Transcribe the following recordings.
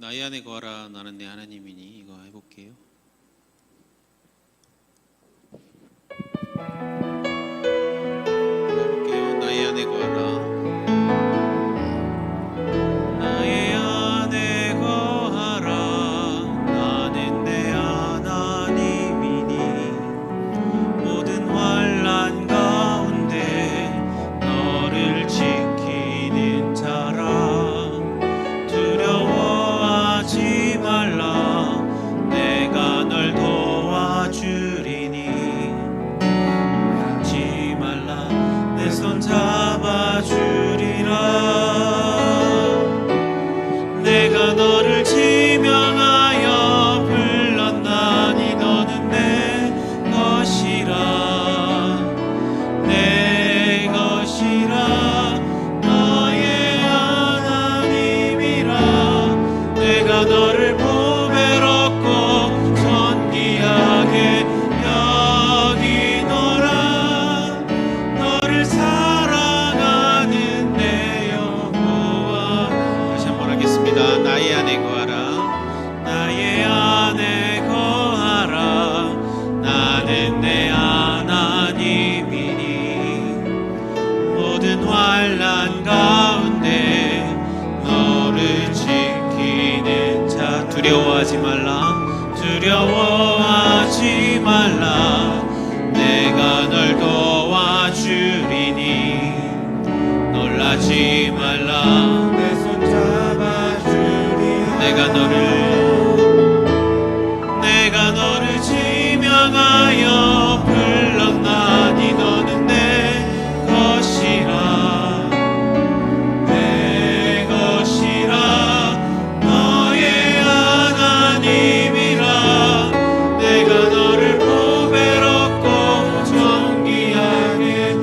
나의 안에 거하라 나는 내 하나님이니 이거 해볼게요. 해볼게요. 나의 안에 거하라. 나의 안에 거하라 나는 내 하나님이니 모든 환난 가운데 너를 지키는 자라. 두려워하지 말라 내가 널 도와주리니. 하지 말라 내 손 잡아주리라. 내가 너를 지명하여 불렀나니 너는 내 것이라. 내 것이라 너의 하나님이라. 내가 너를 보배롭고 존귀하게 여기노라. 너를 사랑하는 내 여호와. 다시 한번 하겠습니다. 나의 안에 거하라. 나의 안에 거하라 나는 내 하나님이니 모든 환난 가운데 너를 지키는 자. 두려워하지 말라. 두려워하지 말라 내가 널 도와주리니. 놀라지 말라 내 손 잡아주리라. 내가 너를 지명하여 불렀나니 너는 내 것이라. 내 것이라 너의 하나님이라. 내가 너를 보배롭고 존귀하게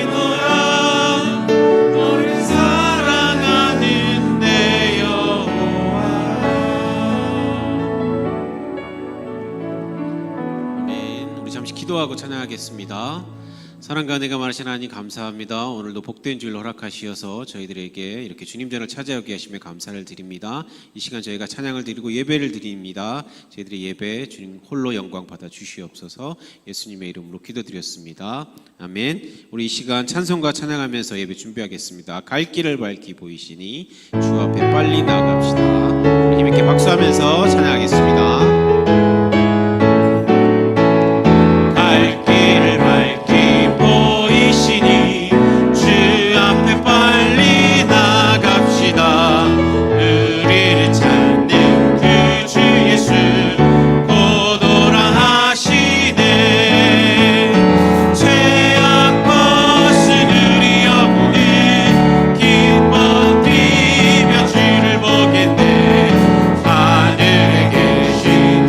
여기노라. 너를 사랑하는 내 여호와. 아멘. 우리 잠시 기도하고 찬양하겠습니다. 사랑과 은혜가 많으신 하나님 감사합니다. 오늘도 복된 주일 허락하시어서 저희들에게 이렇게 주님 전을 찾아오게 하시며 감사를 드립니다. 이 시간 저희가 찬양을 드리고 예배를 드립니다. 저희들의 예배 주님 홀로 영광 받아 주시옵소서. 예수님의 이름으로 기도드렸습니다. 아멘. 우리 이 시간 찬송과 찬양하면서 예배 준비하겠습니다. 갈 길을 밝히 보이시니 주 앞에 빨리 나아갑시다. 우리 힘있게 박수하면서 찬양하겠습니다. 하늘에 계신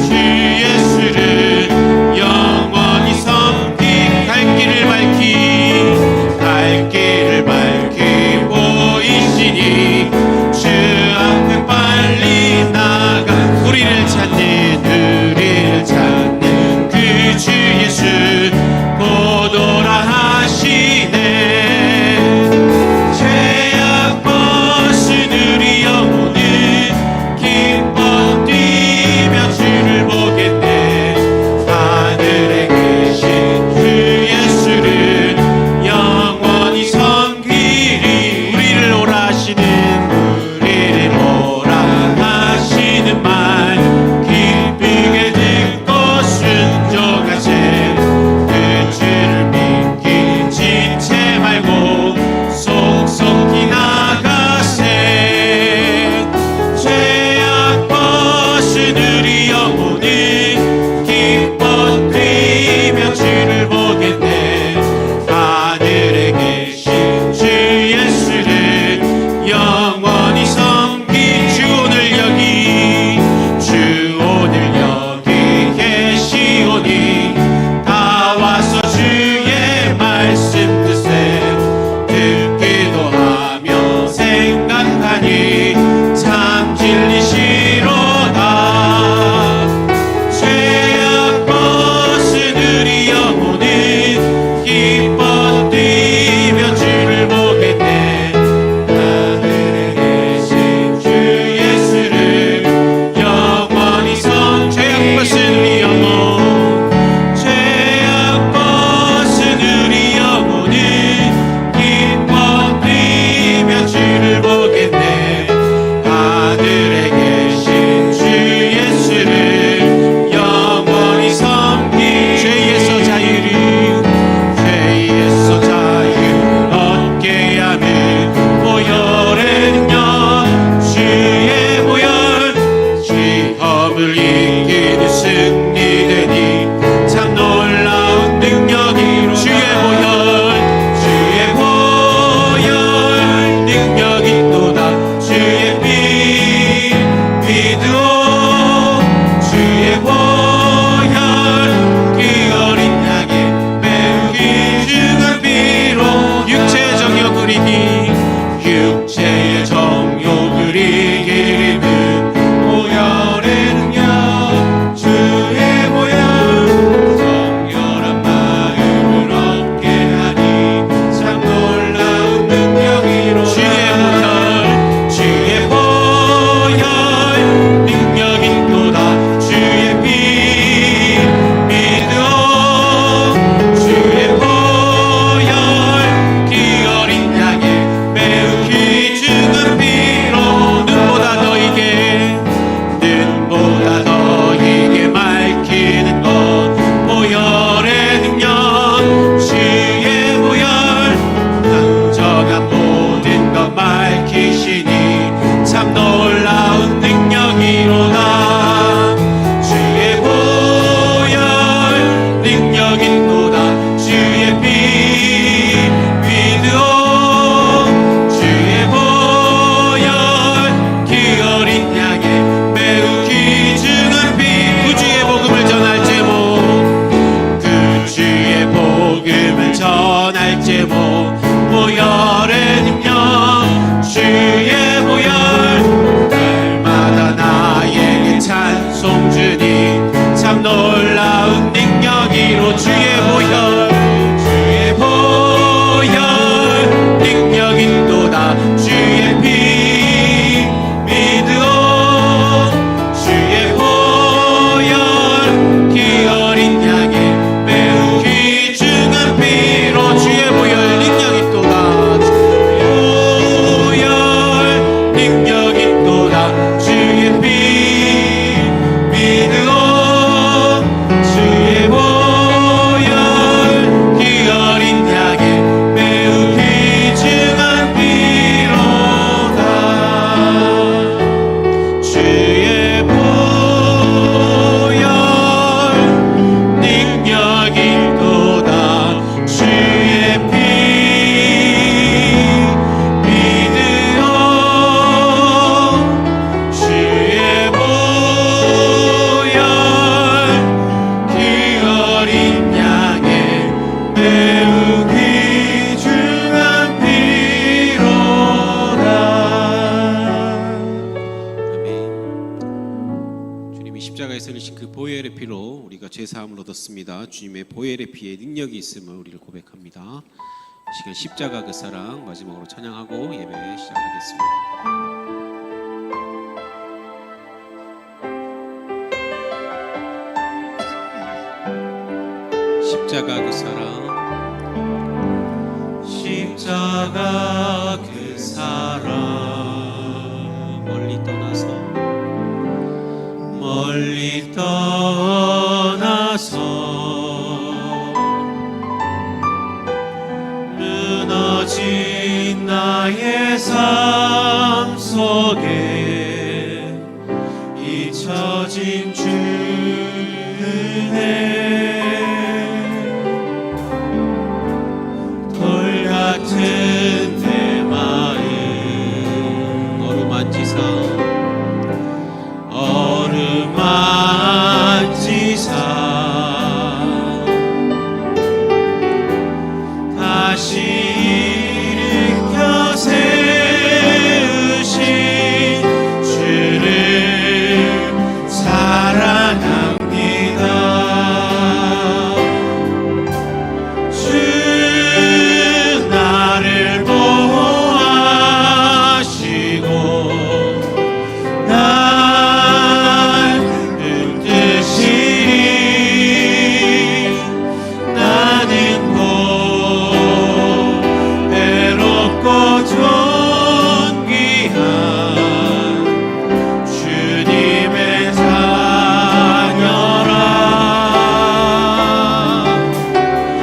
능력 있도다. 주의 피 믿으오. 주의 보혈 그 어린 양의 매우 귀중한 피로다. 주의 보혈 능력 있도다. 주의 피 믿으오. 주의 보혈 그 어린 양의 매우 귀중한 피로다. 아멘. 주님이 십자가에서 흘리신 그 보혈의 피로 우리가 죄 사함을 얻었습니다. 주님의 보혈의 피에 능력이 있음을 우리를 고백합니다. 이 시간 십자가 그 사랑 마지막으로 찬양하고 예배 시작하겠습니다. 십자가 그 사랑, 십자가 그 사랑 멀리 떠나서 멀리 떠나서 무너진 나의 삶 속에 잊혀진 주 은혜 돌 같은 내 마음 어루만지사 어루만지사 다시 일으켜 세우신 주를 사랑합니다. 주 나를 보호하시고 날 붙드시니 나는 곧 외롭고 존귀한 주님의 자녀라.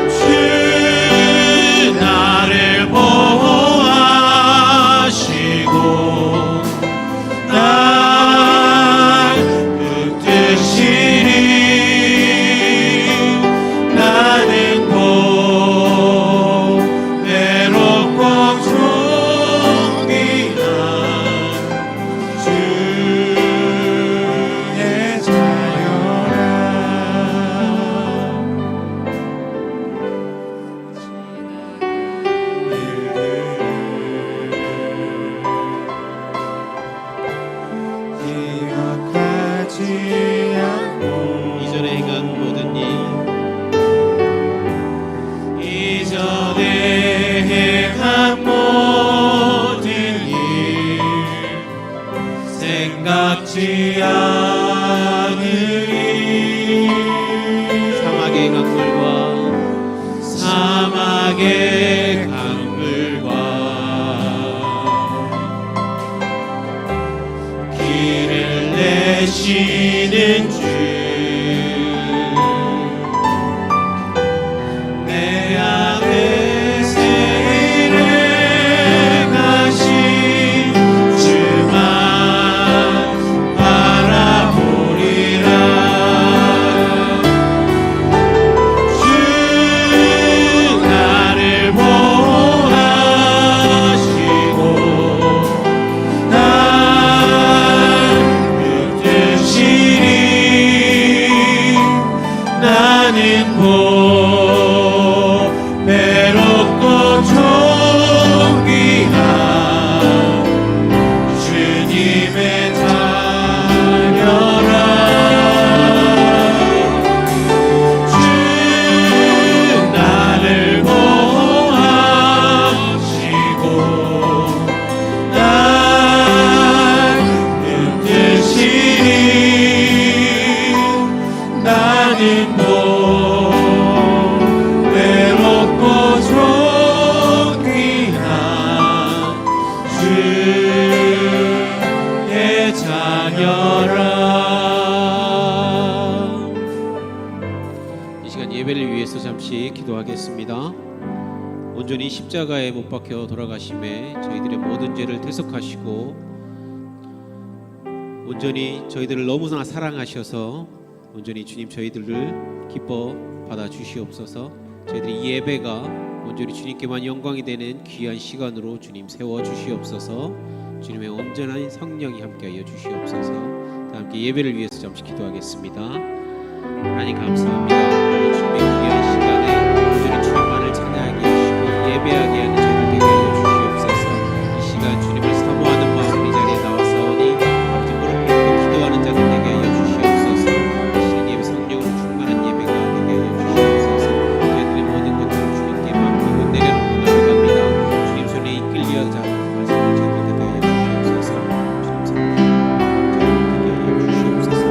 주 나를 보호하시고 날 붙드시니 나는 곧 외롭고 존귀한 주의 자녀라. 기억하지 않고 이전에 행한 모든 일 이전에 행한 모든 일 생각지 않으리. 사막의 강물과 사막의 강물과 길을 내시는 주 내 안에 세일해 가신 주만 바라보리라. 주 나를 보호하시고 날 붙드시니 같이 기도하겠습니다. 온전히 십자가에 못 박혀 돌아가심에 저희들의 모든 죄를 대속하시고 온전히 저희들을 너무나 사랑하셔서 온전히 주님 저희들을 기뻐 받아 주시옵소서. 저희들이 이 예배가 온전히 주님께만 영광이 되는 귀한 시간으로 주님 세워 주시옵소서. 주님의 온전한 성령이 함께하여 주시옵소서. 다 함께 예배를 위해서 잠시 기도하겠습니다. 하나님 감사합니다. 오늘 주님의 귀한 시간에 온전히 주님만을 찬양하게 하시고 예배하게 하는 저희들 되게 하여 주시옵소서. 이 시간 주님을 사모하는 마음 이 자리에 나왔사오니 아버지 무릎 꿇고 기도하는 자들 되게 하여 주시옵소서. 이 시간 예배 성령으로 충만한 예배가 되게 하여 주시옵소서. 저희들의 모든 것들을 주님께 맡기고 내려놓고 나아갑니다. 주님 손에 이끌려 자 말씀을 저희들 되게 하여 주시옵소서. 주님 성령 저희들 되게 하여 주시옵소서.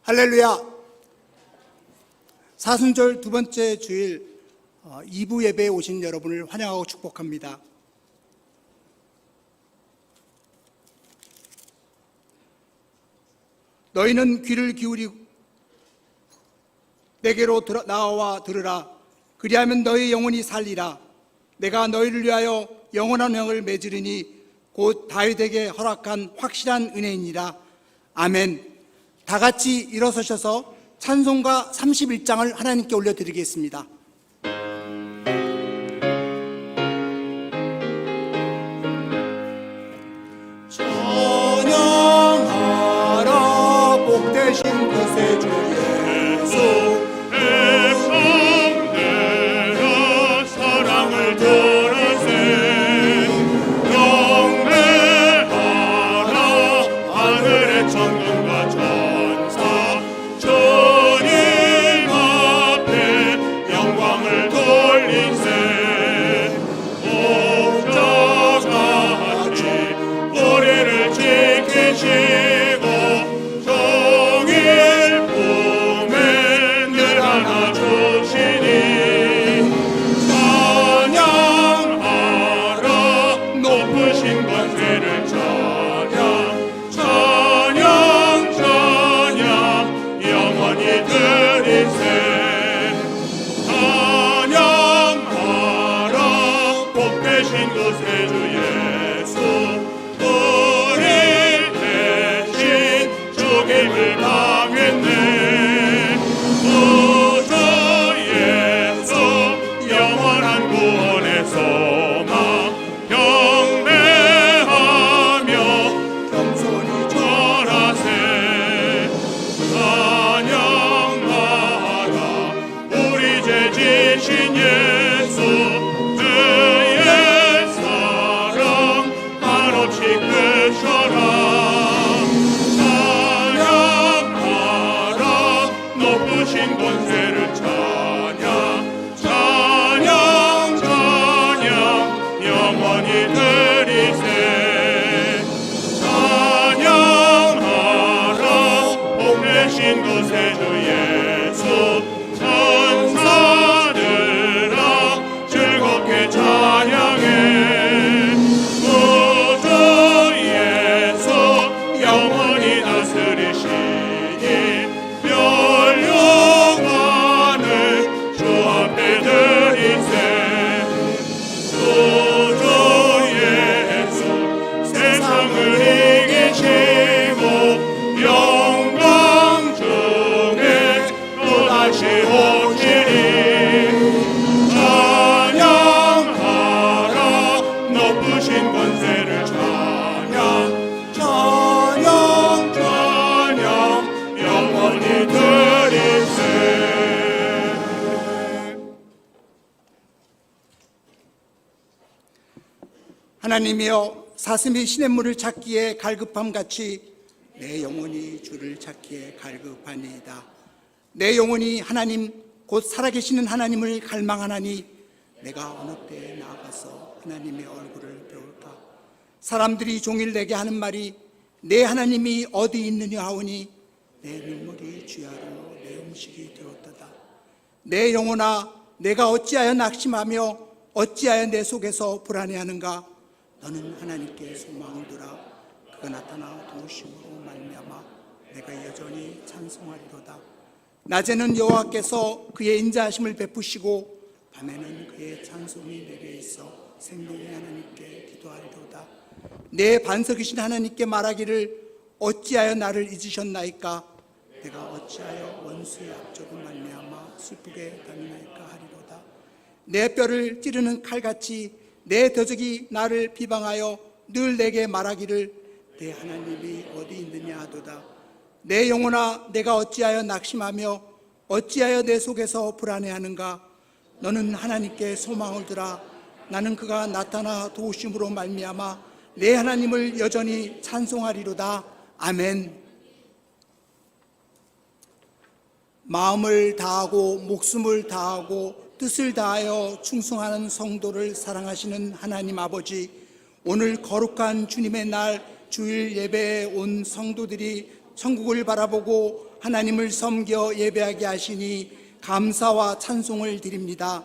할렐루야. 사순절 두 번째 주일 2부 예배에 오신 여러분을 환영하고 축복합니다. 너희는 귀를 기울이고 내게로 나와 들으라. 그리하면 너희 영혼이 살리라. 내가 너희를 위하여 영원한 영을 맺으리니 곧 다윗에게 허락한 확실한 은혜이니라. 아멘. 다 같이 일어서셔서 찬송가 31장을 하나님께 올려드리겠습니다. 찬양하라 복되신 그새 주 예수 애성내라 사랑을 드러세 경배하라 하늘의 천군과 천사 주님 앞에 영광을 돌리세 목자같이 우리를 지키시고 종일 품에 늘 안아주시니 찬양하라 높으신 권세를 찬양 찬양하라 하나님이여, 사슴이 시냇물을 찾기에 갈급함 같이 내 영혼이 주를 찾기에 갈급하니이다. 내 영혼이 하나님 곧 살아계시는 하나님을 갈망하나니 내가 어느 때에 나아가서 하나님의 얼굴을 배울까? 사람들이 종일 내게 하는 말이 내 하나님이 어디 있느냐 하오니 내 눈물이 주야로 내 음식이 되었도다. 내 영혼아, 내가 어찌하여 낙심하며 어찌하여 내 속에서 불안해하는가? 너는 하나님께 소망을 두라. 그가 나타나 도우심으로 말미암아 내가 여전히 찬송하리로다. 낮에는 여호와께서 그의 인자하심을 베푸시고 밤에는 그의 찬송이 내게 있어 생명의 하나님께 기도하리로다. 내 반석이신 하나님께 말하기를 어찌하여 나를 잊으셨나이까? 내가 어찌하여 원수의 압제로 말미암아 슬프게 다니나이까 하리로다. 내 뼈를 찌르는 칼같이 내 더적이 나를 비방하여 늘 내게 말하기를 내 하나님이 어디 있느냐 하도다. 내 영혼아, 내가 어찌하여 낙심하며 어찌하여 내 속에서 불안해하는가? 너는 하나님께 소망을 두라. 나는 그가 나타나 도우심으로 말미암아 내 하나님을 여전히 찬송하리로다. 아멘. 마음을 다하고 목숨을 다하고 뜻을 다하여 충성하는 성도를 사랑하시는 하나님 아버지, 오늘 거룩한 주님의 날 주일 예배에 온 성도들이 천국을 바라보고 하나님을 섬겨 예배하게 하시니 감사와 찬송을 드립니다.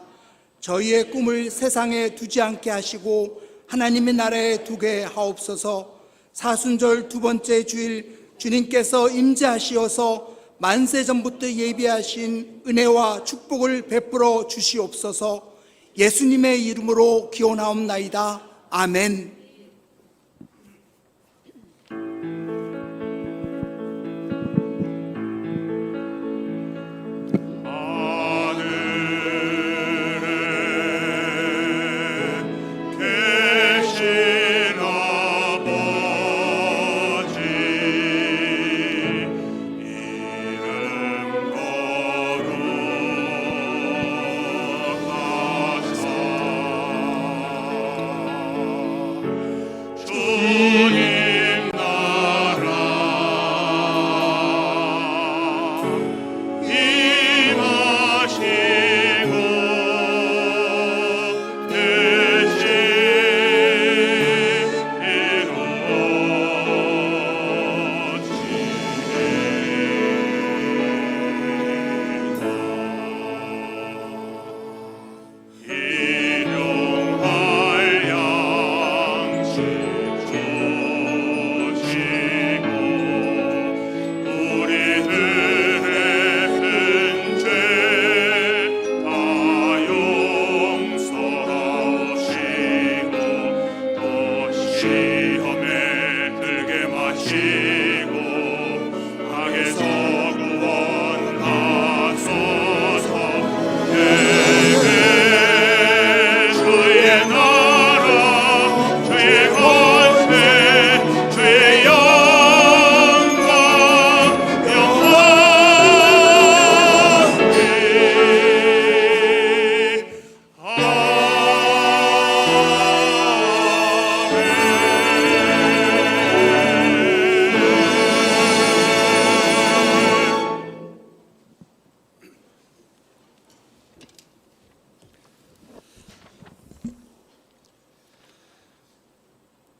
저희의 꿈을 세상에 두지 않게 하시고 하나님의 나라에 두게 하옵소서. 사순절 두 번째 주일 주님께서 임재하시어서 만세 전부터 예비하신 은혜와 축복을 베풀어 주시옵소서. 예수님의 이름으로 기원하옵나이다. 아멘.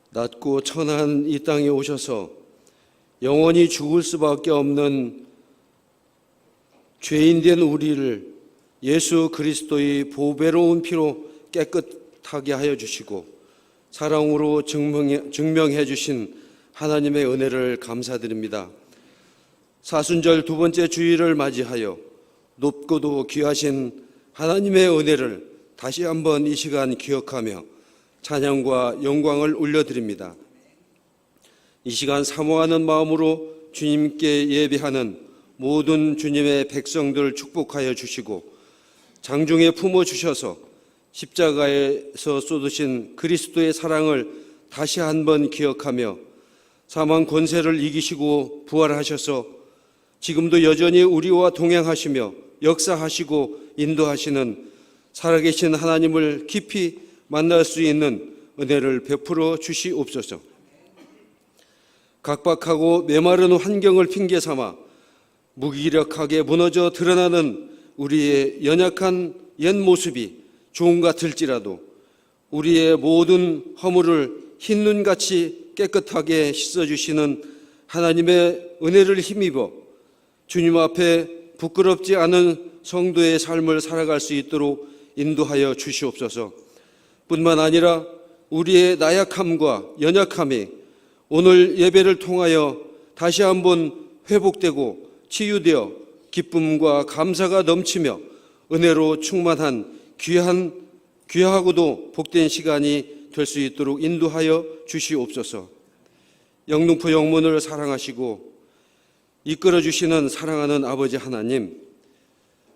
낮고 천한 이 땅에 오셔서 영원히 죽을 수밖에 없는 죄인된 우리를 예수 그리스도의 보배로운 피로 깨끗하게 하여 주시고 사랑으로 증명해 주신 하나님의 은혜를 감사드립니다. 사순절 두 번째 주일을 맞이하여 높고도 귀하신 하나님의 은혜를 다시 한번 이 시간 기억하며 찬양과 영광을 올려드립니다. 이 시간 사모하는 마음으로 주님께 예배하는 모든 주님의 백성들 축복하여 주시고 장중에 품어주셔서 십자가에서 쏟으신 그리스도의 사랑을 다시 한번 기억하며 사망 권세를 이기시고 부활하셔서 지금도 여전히 우리와 동행하시며 역사하시고 인도하시는 살아계신 하나님을 깊이 만날 수 있는 은혜를 베풀어 주시옵소서. 각박하고 메마른 환경을 핑계 삼아 무기력하게 무너져 드러나는 우리의 연약한 옛 모습이 조금 같을지라도 우리의 모든 허물을 흰눈같이 깨끗하게 씻어주시는 하나님의 은혜를 힘입어 주님 앞에 부끄럽지 않은 성도의 삶을 살아갈 수 있도록 인도하여 주시옵소서. 뿐만 아니라 우리의 나약함과 연약함이 오늘 예배를 통하여 다시 한번 회복되고 치유되어 기쁨과 감사가 넘치며 은혜로 충만한 귀하고도 복된 시간이 될 수 있도록 인도하여 주시옵소서. 영등포 영문을 사랑하시고 이끌어 주시는 사랑하는 아버지 하나님,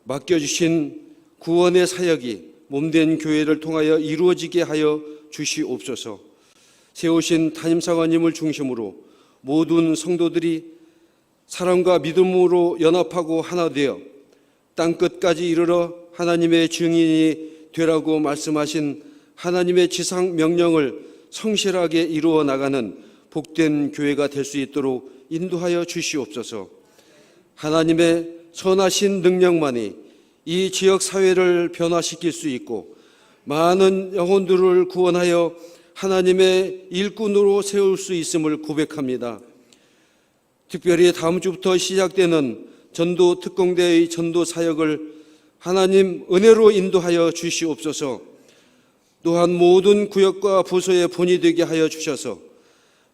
맡겨주신 구원의 사역이 몸된 교회를 통하여 이루어지게 하여 주시옵소서. 세우신 담임사관님을 중심으로 모든 성도들이 사랑과 믿음으로 연합하고 하나 되어 땅끝까지 이르러 하나님의 증인이 되라고 말씀하신 하나님의 지상 명령을 성실하게 이루어 나가는 복된 교회가 될 수 있도록 인도하여 주시옵소서. 하나님의 선하신 능력만이 이 지역 사회를 변화시킬 수 있고 많은 영혼들을 구원하여 하나님의 일꾼으로 세울 수 있음을 고백합니다. 특별히 다음 주부터 시작되는 전도 특공대의 전도 사역을 하나님 은혜로 인도하여 주시옵소서. 또한 모든 구역과 부서의 본이 되게 하여 주셔서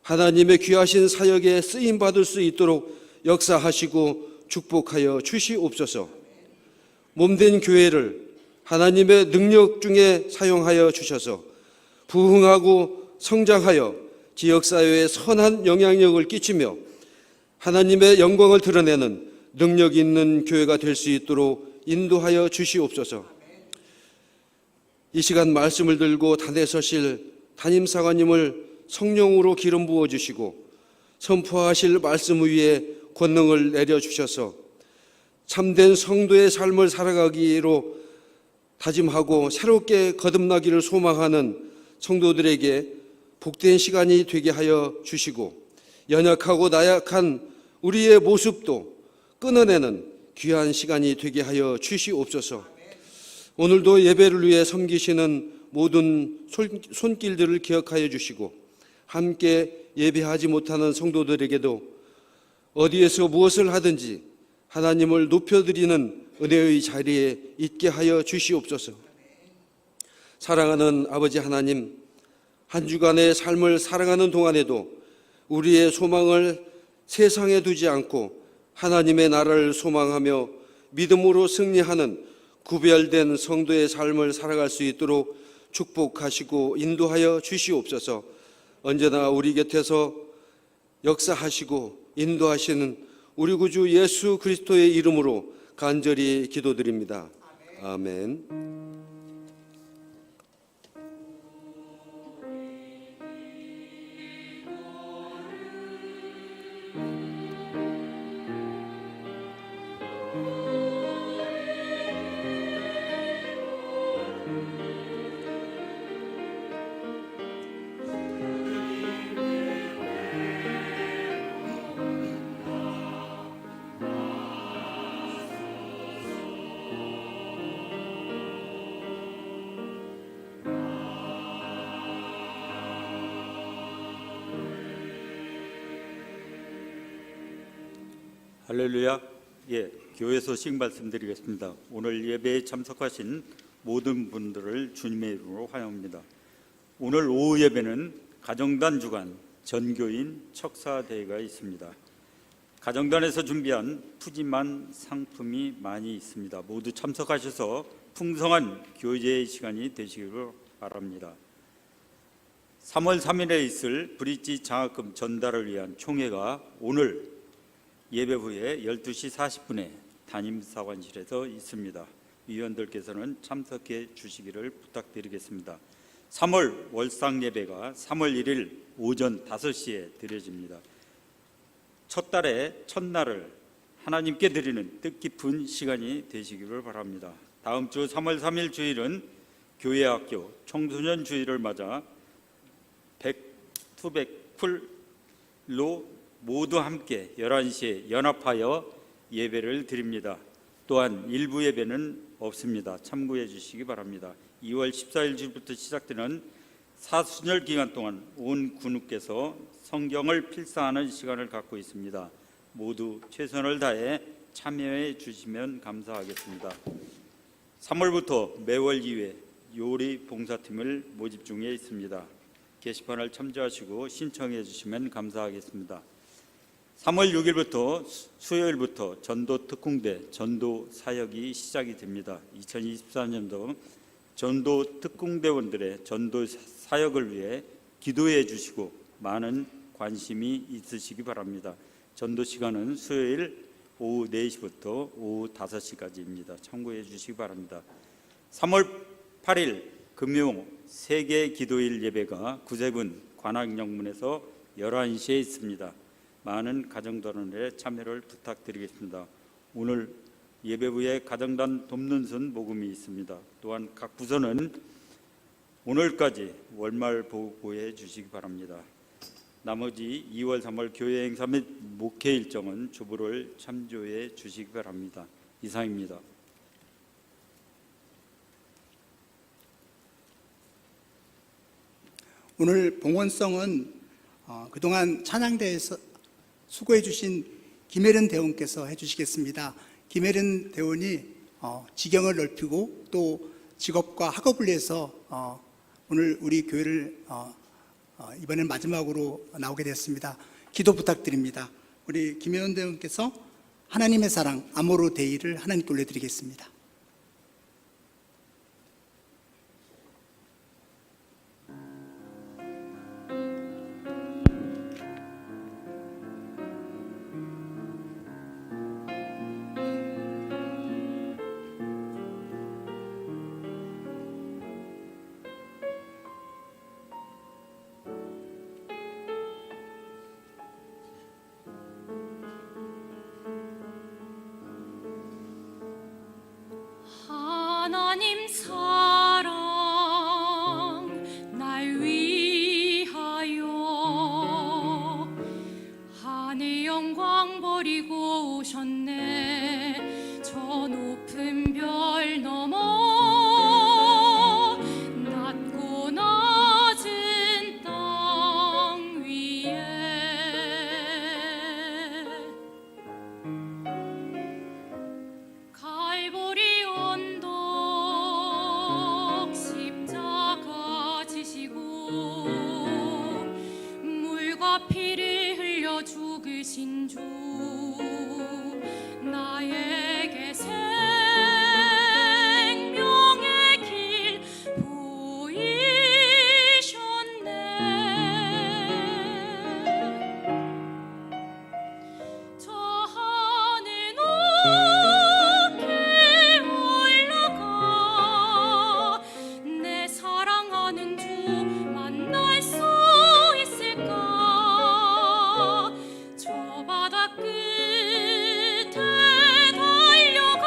하나님의 귀하신 사역에 쓰임 받을 수 있도록 역사하시고 축복하여 주시옵소서. 몸된 교회를 하나님의 능력 중에 사용하여 주셔서 부흥하고 성장하여 지역사회에 선한 영향력을 끼치며 하나님의 영광을 드러내는 능력 있는 교회가 될 수 있도록 인도하여 주시옵소서. 이 시간 말씀을 들고 단에 서실 담임사관님을 성령으로 기름 부어주시고 선포하실 말씀 위에 권능을 내려주셔서 참된 성도의 삶을 살아가기로 다짐하고 새롭게 거듭나기를 소망하는 성도들에게 복된 시간이 되게 하여 주시고 연약하고 나약한 우리의 모습도 끊어내는 귀한 시간이 되게 하여 주시옵소서. 오늘도 예배를 위해 섬기시는 모든 손길들을 기억하여 주시고 함께 예배하지 못하는 성도들에게도 어디에서 무엇을 하든지 하나님을 높여드리는 은혜의 자리에 있게 하여 주시옵소서. 사랑하는 아버지 하나님, 한 주간의 삶을 살아가는 동안에도 우리의 소망을 세상에 두지 않고 하나님의 나라를 소망하며 믿음으로 승리하는 구별된 성도의 삶을 살아갈 수 있도록 축복하시고 인도하여 주시옵소서. 언제나 우리 곁에서 역사하시고 인도하시는 우리 구주 예수 그리스도의 이름으로 간절히 기도드립니다. 아멘. 할렐루야. 교회 소식 말씀드리겠습니다. 오늘 예배에 참석하신 모든 분들을 주님의 이름으로 환영합니다. 오늘 오후 예배는 가정단 주간 전교인 척사대회가 있습니다. 가정단에서 준비한 푸짐한 상품이 많이 있습니다. 모두 참석하셔서 풍성한 교제의 시간이 되시기를 바랍니다. 3월 3일에 있을 브릿지 장학금 전달을 위한 총회가 오늘 예배 후에 12시 40분에 담임사관실에서 있습니다. 위원들께서는 참석해 주시기를 부탁드리겠습니다. 3월 월상 예배가 3월 1일 오전 5시에 드려집니다. 첫 달의 첫날을 하나님께 드리는 뜻깊은 시간이 되시기를 바랍니다. 다음 주 3월 3일 주일은 교회학교 청소년 주일을 맞아 투백풀로 모두 함께 11시에 연합하여 예배를 드립니다. 또한 일부 예배는 없습니다. 참고해 주시기 바랍니다. 2월 14일부터 시작되는 사순절 기간 동안 온 군우께서 성경을 필사하는 시간을 갖고 있습니다. 모두 최선을 다해 참여해 주시면 감사하겠습니다. 3월부터 매월 2회 요리 봉사팀을 모집 중에 있습니다. 게시판을 참조하시고 신청해 주시면 감사하겠습니다. 3월 6일부터 수요일부터 전도 특공대 전도 사역이 시작이 됩니다. 2024년도 전도 특공대원들의 전도 사역을 위해 기도해 주시고 많은 관심이 있으시기 바랍니다. 전도 시간은 수요일 오후 4시부터 오후 5시까지입니다. 참고해 주시기 바랍니다. 3월 8일 금요 세계 기도일 예배가 구세군 관악영문에서 11시에 있습니다. 많은 가정단원의 참여를 부탁드리겠습니다. 오늘 예배 후에 가정단 돕는 선 모금이 있습니다. 또한 각 부서는 오늘까지 월말 보고해 주시기 바랍니다. 나머지 2월 3월 교회 행사 및 목회 일정은 주보를 참조해 주시기 바랍니다. 이상입니다. 오늘 봉헌성은 그동안 찬양대에서 수고해 주신 김혜련 대원께서 해주시겠습니다. 김혜련 대원이 지경을 넓히고 또 직업과 학업을 위해서 오늘 우리 교회를 이번엔 마지막으로 나오게 됐습니다. 기도 부탁드립니다. 우리 김혜련 대원께서 하나님의 사랑 아모르 데이를 하나님께 올려드리겠습니다. 하나님 사랑 날 위하여 하늘 영광 버리고 오셨네. 저 높은 별 넘어 낮고 낮은 땅 위에 갈보리 언덕 십자가 지시고 물과 피를 흘려 죽으신 주 나에게 생명의 길 보이셨네. 저 하늘 높게 올라가 내 사랑하는 주 만날 수 있을까. 저 바다 끝에 달려가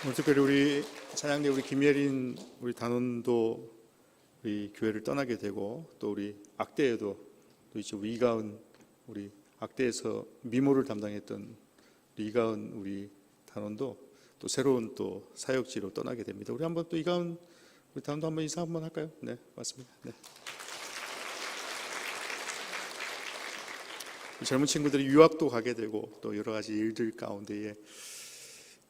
오늘 특별히 우리 찬양대 우리 김예린 우리 단원도 우리 교회를 떠나게 되고, 또 우리 악대에도 또 이제 우리 이가은 우리 악대에서 미모를 담당했던 우리 이가은 우리 단원도 또 새로운 또 사역지로 떠나게 됩니다. 우리 한번 또 이가은 우리 단원도 한번 인사 한번 할까요? 네, 맞습니다. 네. 젊은 친구들이 유학도 가게 되고 또 여러 가지 일들 가운데에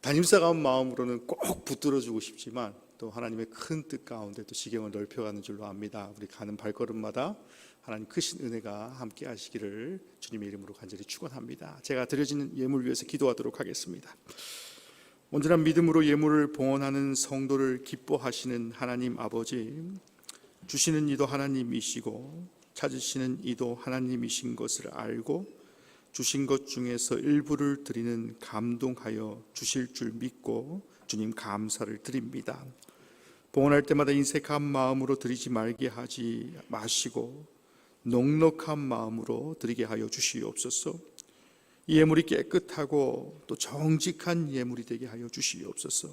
담임사가운 마음으로는 꼭 붙들어주고 싶지만 또 하나님의 큰 뜻 가운데 또 지경을 넓혀가는 줄로 압니다. 우리 가는 발걸음마다 하나님 크신 은혜가 함께 하시기를 주님의 이름으로 간절히 축원합니다. 제가 드려지는 예물 위해서 기도하도록 하겠습니다. 온전한 믿음으로 예물을 봉헌하는 성도를 기뻐하시는 하나님 아버지, 주시는 이도 하나님이시고 찾으시는 이도 하나님이신 것을 알고 주신 것 중에서 일부를 드리는 감동하여 주실 줄 믿고 주님 감사를 드립니다. 봉헌할 때마다 인색한 마음으로 드리지 말게 하지 마시고 넉넉한 마음으로 드리게 하여 주시옵소서. 이 예물이 깨끗하고 또 정직한 예물이 되게 하여 주시옵소서.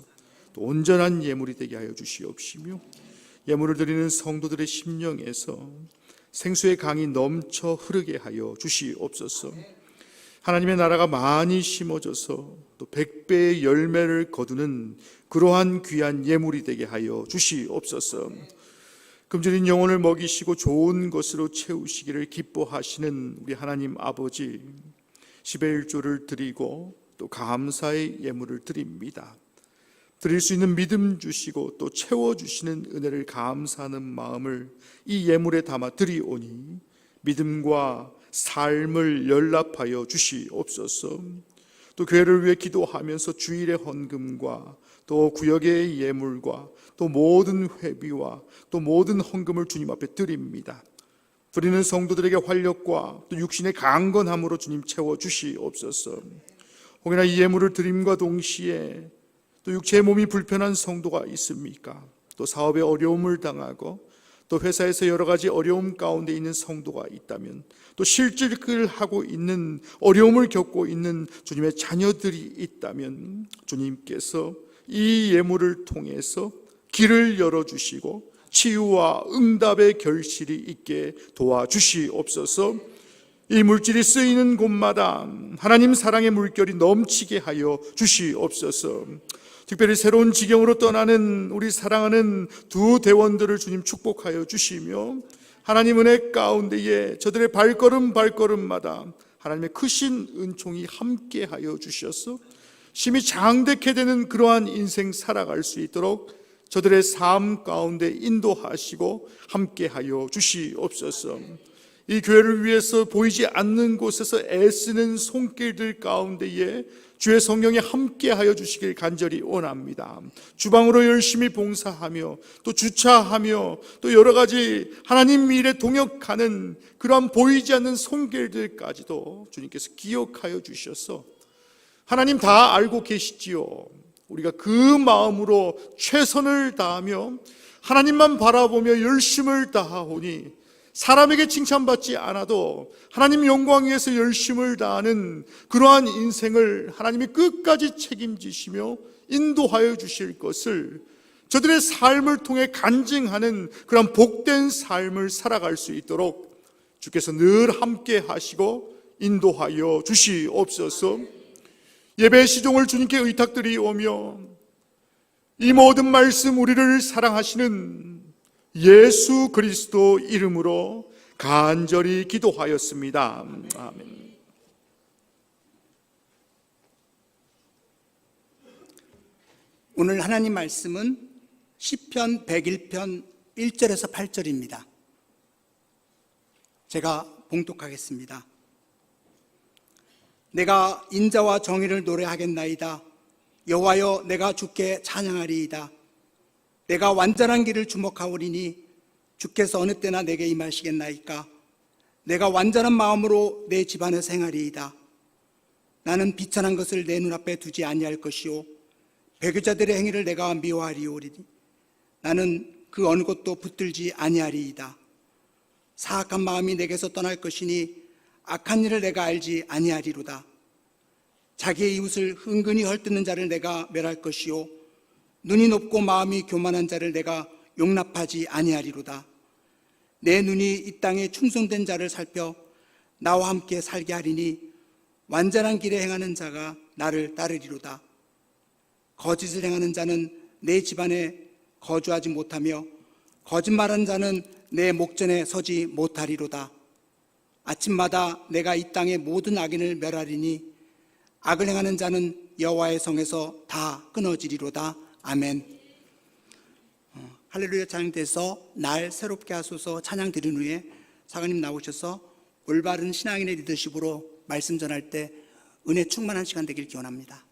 또 온전한 예물이 되게 하여 주시옵시며, 예물을 드리는 성도들의 심령에서 생수의 강이 넘쳐 흐르게 하여 주시옵소서. 하나님의 나라가 많이 심어져서 또 100배의 열매를 거두는 그러한 귀한 예물이 되게 하여 주시옵소서. 금주린 영혼을 먹이시고 좋은 것으로 채우시기를 기뻐하시는 우리 하나님 아버지, 10의 1조를 드리고 또 감사의 예물을 드립니다. 드릴 수 있는 믿음 주시고 또 채워주시는 은혜를 감사하는 마음을 이 예물에 담아 드리오니 믿음과 삶을 연락하여 주시옵소서. 또 교회를 위해 기도하면서 주일의 헌금과 또 구역의 예물과 또 모든 회비와 또 모든 헌금을 주님 앞에 드립니다. 드리는 성도들에게 활력과 또 육신의 강건함으로 주님 채워 주시옵소서. 혹여나 이 예물을 드림과 동시에 또 육체의 몸이 불편한 성도가 있습니까? 또 사업에 어려움을 당하고 또 회사에서 여러 가지 어려움 가운데 있는 성도가 있다면, 또 실직을 하고 있는 어려움을 겪고 있는 주님의 자녀들이 있다면 주님께서 이 예물을 통해서 길을 열어주시고 치유와 응답의 결실이 있게 도와주시옵소서. 이 물질이 쓰이는 곳마다 하나님 사랑의 물결이 넘치게 하여 주시옵소서. 특별히 새로운 지경으로 떠나는 우리 사랑하는 두 대원들을 주님 축복하여 주시며, 하나님 은혜 가운데에 저들의 발걸음마다 하나님의 크신 은총이 함께하여 주셔서 심히 장대케 되는 그러한 인생 살아갈 수 있도록 저들의 삶 가운데 인도하시고 함께하여 주시옵소서. 이 교회를 위해서 보이지 않는 곳에서 애쓰는 손길들 가운데에 주의 성령이 함께하여 주시길 간절히 원합니다. 주방으로 열심히 봉사하며 또 주차하며 또 여러 가지 하나님 일에 동역하는 그러한 보이지 않는 손길들까지도 주님께서 기억하여 주셔서 하나님 다 알고 계시지요. 우리가 그 마음으로 최선을 다하며 하나님만 바라보며 열심을 다하오니 사람에게 칭찬받지 않아도 하나님 영광 위해서 열심을 다하는 그러한 인생을 하나님이 끝까지 책임지시며 인도하여 주실 것을 저들의 삶을 통해 간증하는 그런 복된 삶을 살아갈 수 있도록 주께서 늘 함께 하시고 인도하여 주시옵소서. 예배의 시종을 주님께 의탁드리오며 이 모든 말씀 우리를 사랑하시는 예수 그리스도 이름으로 간절히 기도하였습니다. 아멘. 오늘 하나님 말씀은 시편 101편 1절에서 8절입니다. 제가 봉독하겠습니다. 내가 인자와 정의를 노래하겠나이다. 여호와여, 내가 주께 찬양하리이다. 내가 완전한 길을 주목하오리니 주께서 어느 때나 내게 임하시겠나이까. 내가 완전한 마음으로 내 집안에서 행하리이다. 나는 비천한 것을 내 눈앞에 두지 아니할 것이요 배교자들의 행위를 내가 미워하리오리니 나는 그 어느 것도 붙들지 아니하리이다. 사악한 마음이 내게서 떠날 것이니 악한 일을 내가 알지 아니하리로다. 자기의 이웃을 은근히 헐뜯는 자를 내가 멸할 것이요 눈이 높고 마음이 교만한 자를 내가 용납하지 아니하리로다. 내 눈이 이 땅에 충성된 자를 살펴 나와 함께 살게 하리니 완전한 길에 행하는 자가 나를 따르리로다. 거짓을 행하는 자는 내 집안에 거주하지 못하며 거짓말하는 자는 내 목전에 서지 못하리로다. 아침마다 내가 이 땅의 모든 악인을 멸하리니 악을 행하는 자는 여호와의 성에서 다 끊어지리로다. 아멘. 할렐루야 찬양돼서 날 새롭게 하소서 찬양 드린 후에 사관님 나오셔서 올바른 신앙인의 리더십으로 말씀 전할 때 은혜 충만한 시간 되길 기원합니다.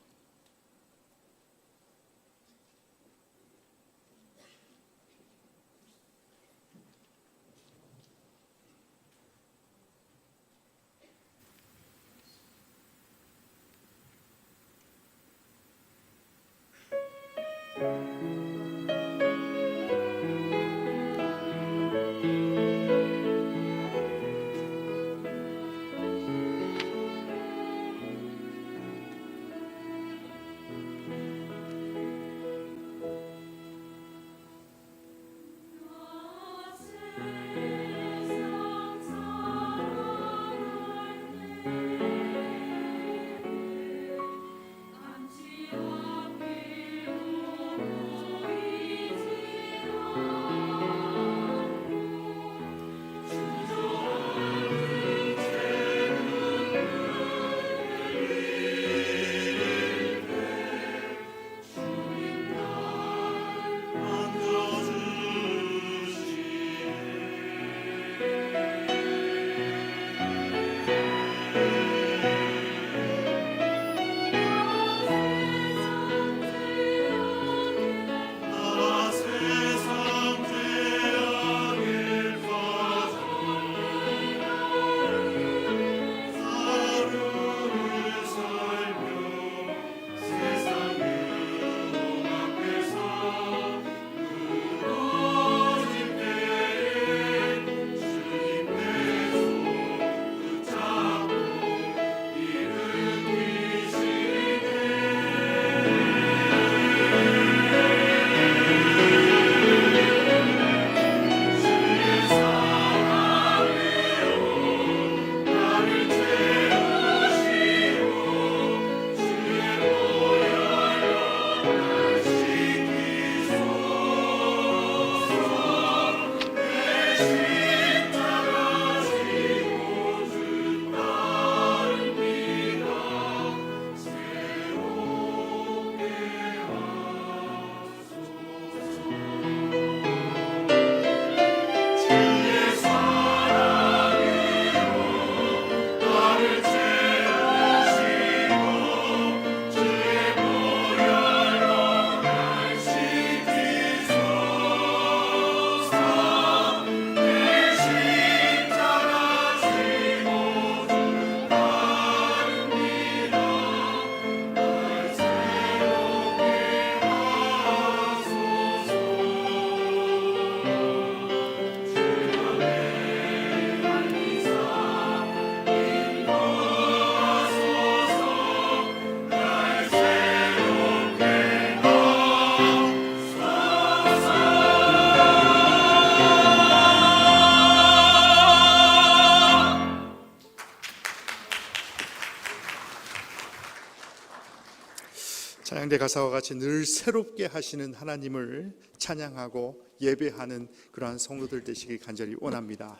찬양대 가사와 같이 늘 새롭게 하시는 하나님을 찬양하고 예배하는 그러한 성도들 되시길 간절히 원합니다.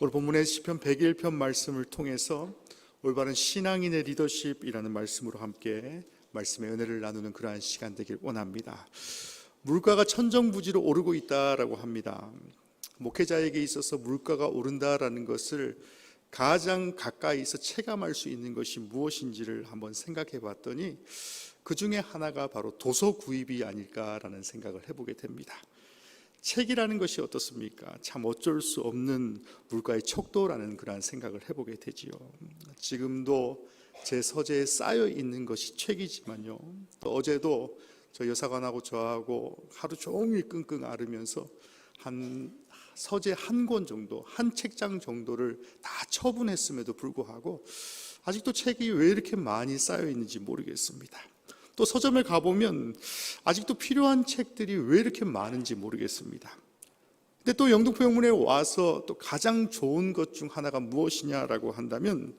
오늘 본문의 시편 101편 말씀을 통해서 올바른 신앙인의 리더십이라는 말씀으로 함께 말씀의 은혜를 나누는 그러한 시간 되길 원합니다. 물가가 천정부지로 오르고 있다라고 합니다. 목회자에게 있어서 물가가 오른다라는 것을 가장 가까이서 체감할 수 있는 것이 무엇인지를 한번 생각해 봤더니 그 중에 하나가 바로 도서 구입이 아닐까라는 생각을 해보게 됩니다. 책이라는 것이 어떻습니까? 참 어쩔 수 없는 물가의 척도라는 그러한 생각을 해보게 되지요. 지금도 제 서재에 쌓여 있는 것이 책이지만요, 또 어제도 저 여사관하고 저하고 하루 종일 끙끙 앓으면서 한 서재 한 권 정도, 한 책장 정도를 다 처분했음에도 불구하고 아직도 책이 왜 이렇게 많이 쌓여 있는지 모르겠습니다. 또 서점에 가보면 아직도 필요한 책들이 왜 이렇게 많은지 모르겠습니다. 근데 또 영등포영문에 와서 또 가장 좋은 것 중 하나가 무엇이냐라고 한다면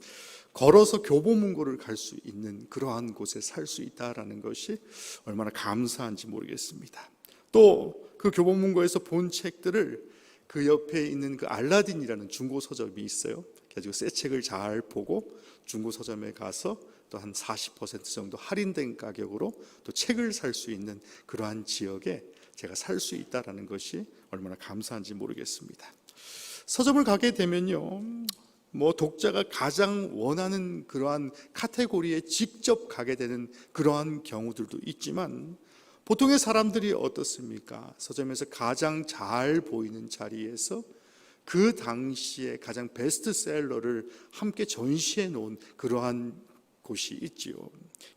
걸어서 교보문고를 갈 수 있는 그러한 곳에 살 수 있다라는 것이 얼마나 감사한지 모르겠습니다. 또 그 교보문고에서 본 책들을 그 옆에 있는 그 알라딘이라는 중고 서점이 있어요. 그래가지고 새 책을 잘 보고 중고 서점에 가서 또 한 40% 정도 할인된 가격으로 또 책을 살 수 있는 그러한 지역에 제가 살 수 있다라는 것이 얼마나 감사한지 모르겠습니다. 서점을 가게 되면요, 뭐 독자가 가장 원하는 그러한 카테고리에 직접 가게 되는 그러한 경우들도 있지만 보통의 사람들이 어떻습니까? 서점에서 가장 잘 보이는 자리에서 그 당시에 가장 베스트셀러를 함께 전시해 놓은 그러한 곳이 있지요.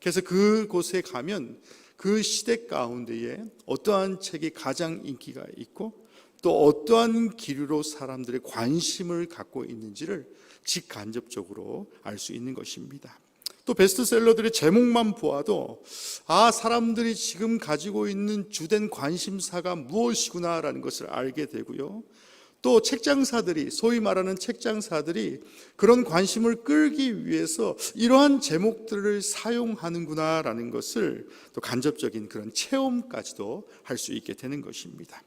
그래서 그곳에 가면 그 시대 가운데에 어떠한 책이 가장 인기가 있고 또 어떠한 기류로 사람들의 관심을 갖고 있는지를 직간접적으로 알 수 있는 것입니다. 또 베스트셀러들의 제목만 보아도 사람들이 지금 가지고 있는 주된 관심사가 무엇이구나라는 것을 알게 되고요. 또 책장사들이, 소위 말하는 책장사들이 그런 관심을 끌기 위해서 이러한 제목들을 사용하는구나라는 것을 또 간접적인 그런 체험까지도 할 수 있게 되는 것입니다.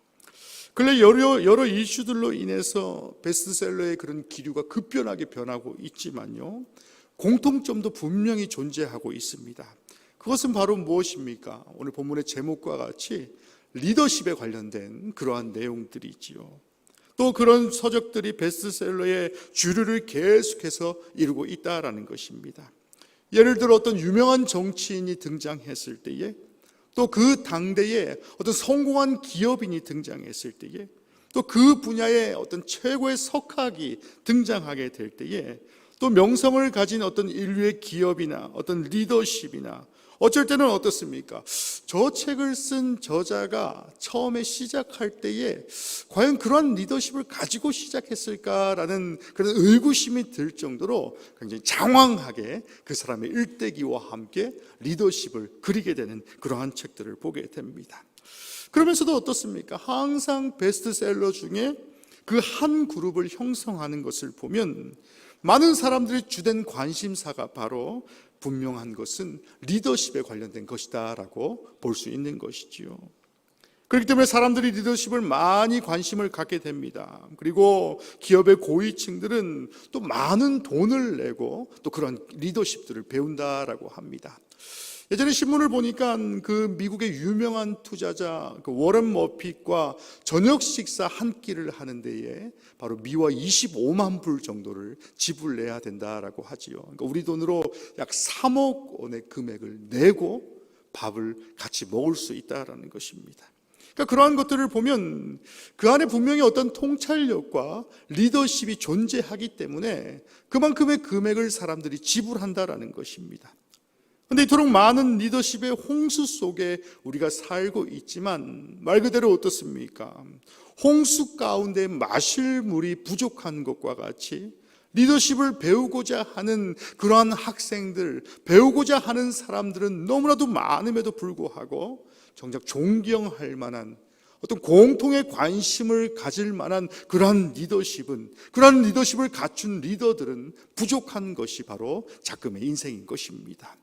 근래 여러 이슈들로 인해서 베스트셀러의 그런 기류가 급변하게 변하고 있지만요, 공통점도 분명히 존재하고 있습니다. 그것은 바로 무엇입니까? 오늘 본문의 제목과 같이 리더십에 관련된 그러한 내용들이지요. 또 그런 서적들이 베스트셀러의 주류를 계속해서 이루고 있다라는 것입니다. 예를 들어 어떤 유명한 정치인이 등장했을 때에, 또 그 당대에 어떤 성공한 기업인이 등장했을 때에, 또 그 분야의 어떤 최고의 석학이 등장하게 될 때에, 또 명성을 가진 어떤 인류의 기업이나 어떤 리더십이나 어쩔 때는 어떻습니까? 저 책을 쓴 저자가 처음에 시작할 때에 과연 그런 리더십을 가지고 시작했을까라는 그런 의구심이 들 정도로 굉장히 장황하게 그 사람의 일대기와 함께 리더십을 그리게 되는 그러한 책들을 보게 됩니다. 그러면서도 어떻습니까? 항상 베스트셀러 중에 그 한 그룹을 형성하는 것을 보면 많은 사람들의 주된 관심사가 바로 분명한 것은 리더십에 관련된 것이다라고 볼 수 있는 것이지요. 그렇기 때문에 사람들이 리더십을 많이 관심을 갖게 됩니다. 그리고 기업의 고위층들은 또 많은 돈을 내고 또 그런 리더십들을 배운다라고 합니다. 예전에 신문을 보니까 그 미국의 유명한 투자자 그 워런 머핏과 저녁 식사 한 끼를 하는 데에 바로 미화 25만 불 정도를 지불해야 된다라고 하지요. 그러니까 우리 돈으로 약 3억 원의 금액을 내고 밥을 같이 먹을 수 있다라는 것입니다. 그러니까 그러한 것들을 보면 그 안에 분명히 어떤 통찰력과 리더십이 존재하기 때문에 그만큼의 금액을 사람들이 지불한다라는 것입니다. 그런데 이토록 많은 리더십의 홍수 속에 우리가 살고 있지만 말 그대로 어떻습니까? 홍수 가운데 마실 물이 부족한 것과 같이 리더십을 배우고자 하는 그러한 학생들, 배우고자 하는 사람들은 너무나도 많음에도 불구하고 정작 존경할 만한 어떤 공통의 관심을 가질 만한 그러한 리더십을 갖춘 리더들은 부족한 것이 바로 작금의 인생인 것입니다.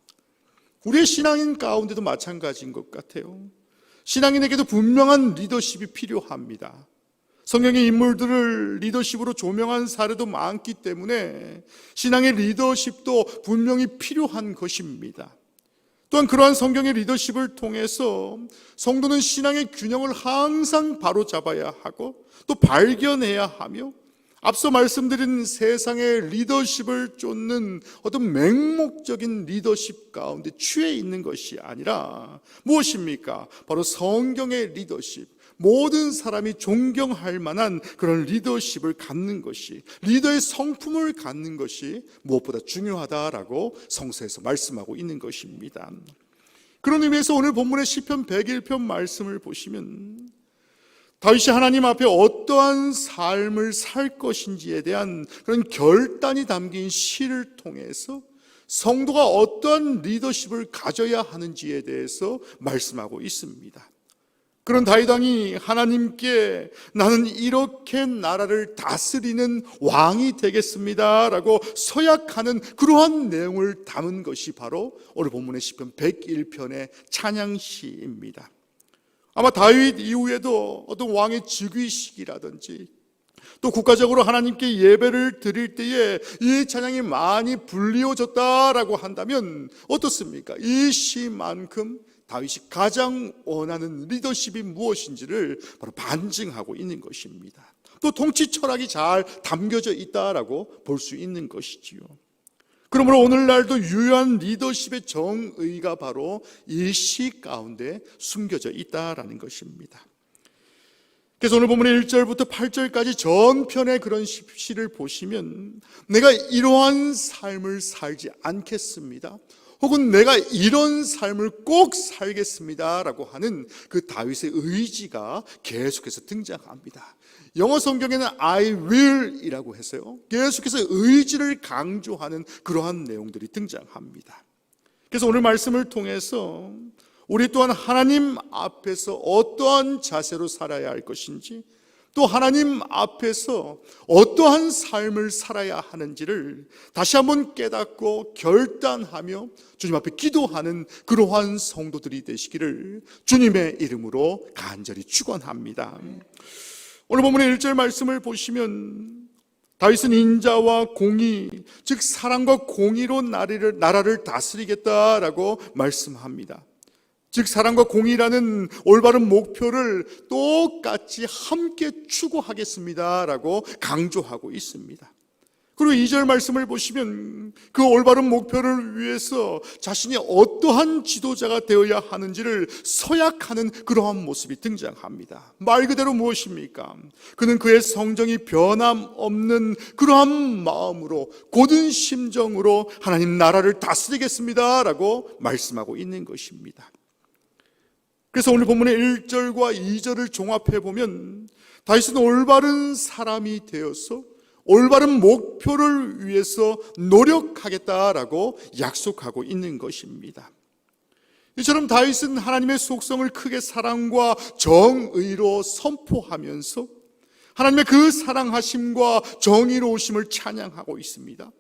우리의 신앙인 가운데도 마찬가지인 것 같아요. 신앙인에게도 분명한 리더십이 필요합니다. 성경의 인물들을 리더십으로 조명한 사례도 많기 때문에 신앙의 리더십도 분명히 필요한 것입니다. 또한 그러한 성경의 리더십을 통해서 성도는 신앙의 균형을 항상 바로잡아야 하고 또 발견해야 하며 앞서 말씀드린 세상의 리더십을 쫓는 어떤 맹목적인 리더십 가운데 취해 있는 것이 아니라 무엇입니까? 바로 성경의 리더십, 모든 사람이 존경할 만한 그런 리더십을 갖는 것이, 리더의 성품을 갖는 것이 무엇보다 중요하다라고 성서에서 말씀하고 있는 것입니다. 그런 의미에서 오늘 본문의 시편 101편 말씀을 보시면 다윗이 하나님 앞에 어떠한 삶을 살 것인지에 대한 그런 결단이 담긴 시를 통해서 성도가 어떠한 리더십을 가져야 하는지에 대해서 말씀하고 있습니다. 그런 다윗 왕이 하나님께 나는 이렇게 나라를 다스리는 왕이 되겠습니다라고 서약하는 그러한 내용을 담은 것이 바로 오늘 본문의 시편 101편의 찬양시입니다. 아마 다윗 이후에도 어떤 왕의 즉위식이라든지 또 국가적으로 하나님께 예배를 드릴 때에 이 찬양이 많이 불리워졌다라고 한다면 어떻습니까? 이 시만큼 다윗이 가장 원하는 리더십이 무엇인지를 바로 반증하고 있는 것입니다. 또 통치 철학이 잘 담겨져 있다라고 볼 수 있는 것이지요. 그러므로 오늘날도 유효한 리더십의 정의가 바로 이 시 가운데 숨겨져 있다라는 것입니다. 그래서 오늘 본문의 1절부터 8절까지 전편의 그런 시를 보시면 내가 이러한 삶을 살지 않겠습니다. 혹은 내가 이런 삶을 꼭 살겠습니다 라고 하는 그 다윗의 의지가 계속해서 등장합니다. 영어 성경에는 I will 이라고 해서요, 계속해서 의지를 강조하는 그러한 내용들이 등장합니다. 그래서 오늘 말씀을 통해서 우리 또한 하나님 앞에서 어떠한 자세로 살아야 할 것인지, 또 하나님 앞에서 어떠한 삶을 살아야 하는지를 다시 한번 깨닫고 결단하며 주님 앞에 기도하는 그러한 성도들이 되시기를 주님의 이름으로 간절히 축원합니다. 오늘 본문의 1절 말씀을 보시면 다윗은 인자와 공의, 즉 사랑과 공의로 나라를 다스리겠다라고 말씀합니다. 즉 사랑과 공의라는 올바른 목표를 똑같이 함께 추구하겠습니다라고 강조하고 있습니다. 그리고 2절 말씀을 보시면 그 올바른 목표를 위해서 자신이 어떠한 지도자가 되어야 하는지를 서약하는 그러한 모습이 등장합니다. 말 그대로 무엇입니까? 그는 그의 성정이 변함없는 그러한 마음으로, 고든 심정으로 하나님 나라를 다스리겠습니다라고 말씀하고 있는 것입니다. 그래서 오늘 본문의 1절과 2절을 종합해 보면 다윗은 올바른 사람이 되어서 올바른 목표를 위해서 노력하겠다라고 약속하고 있는 것입니다. 이처럼 다윗은 하나님의 속성을 크게 사랑과 정의로 선포하면서 하나님의 그 사랑하심과 정의로우심을 찬양하고 있습니다.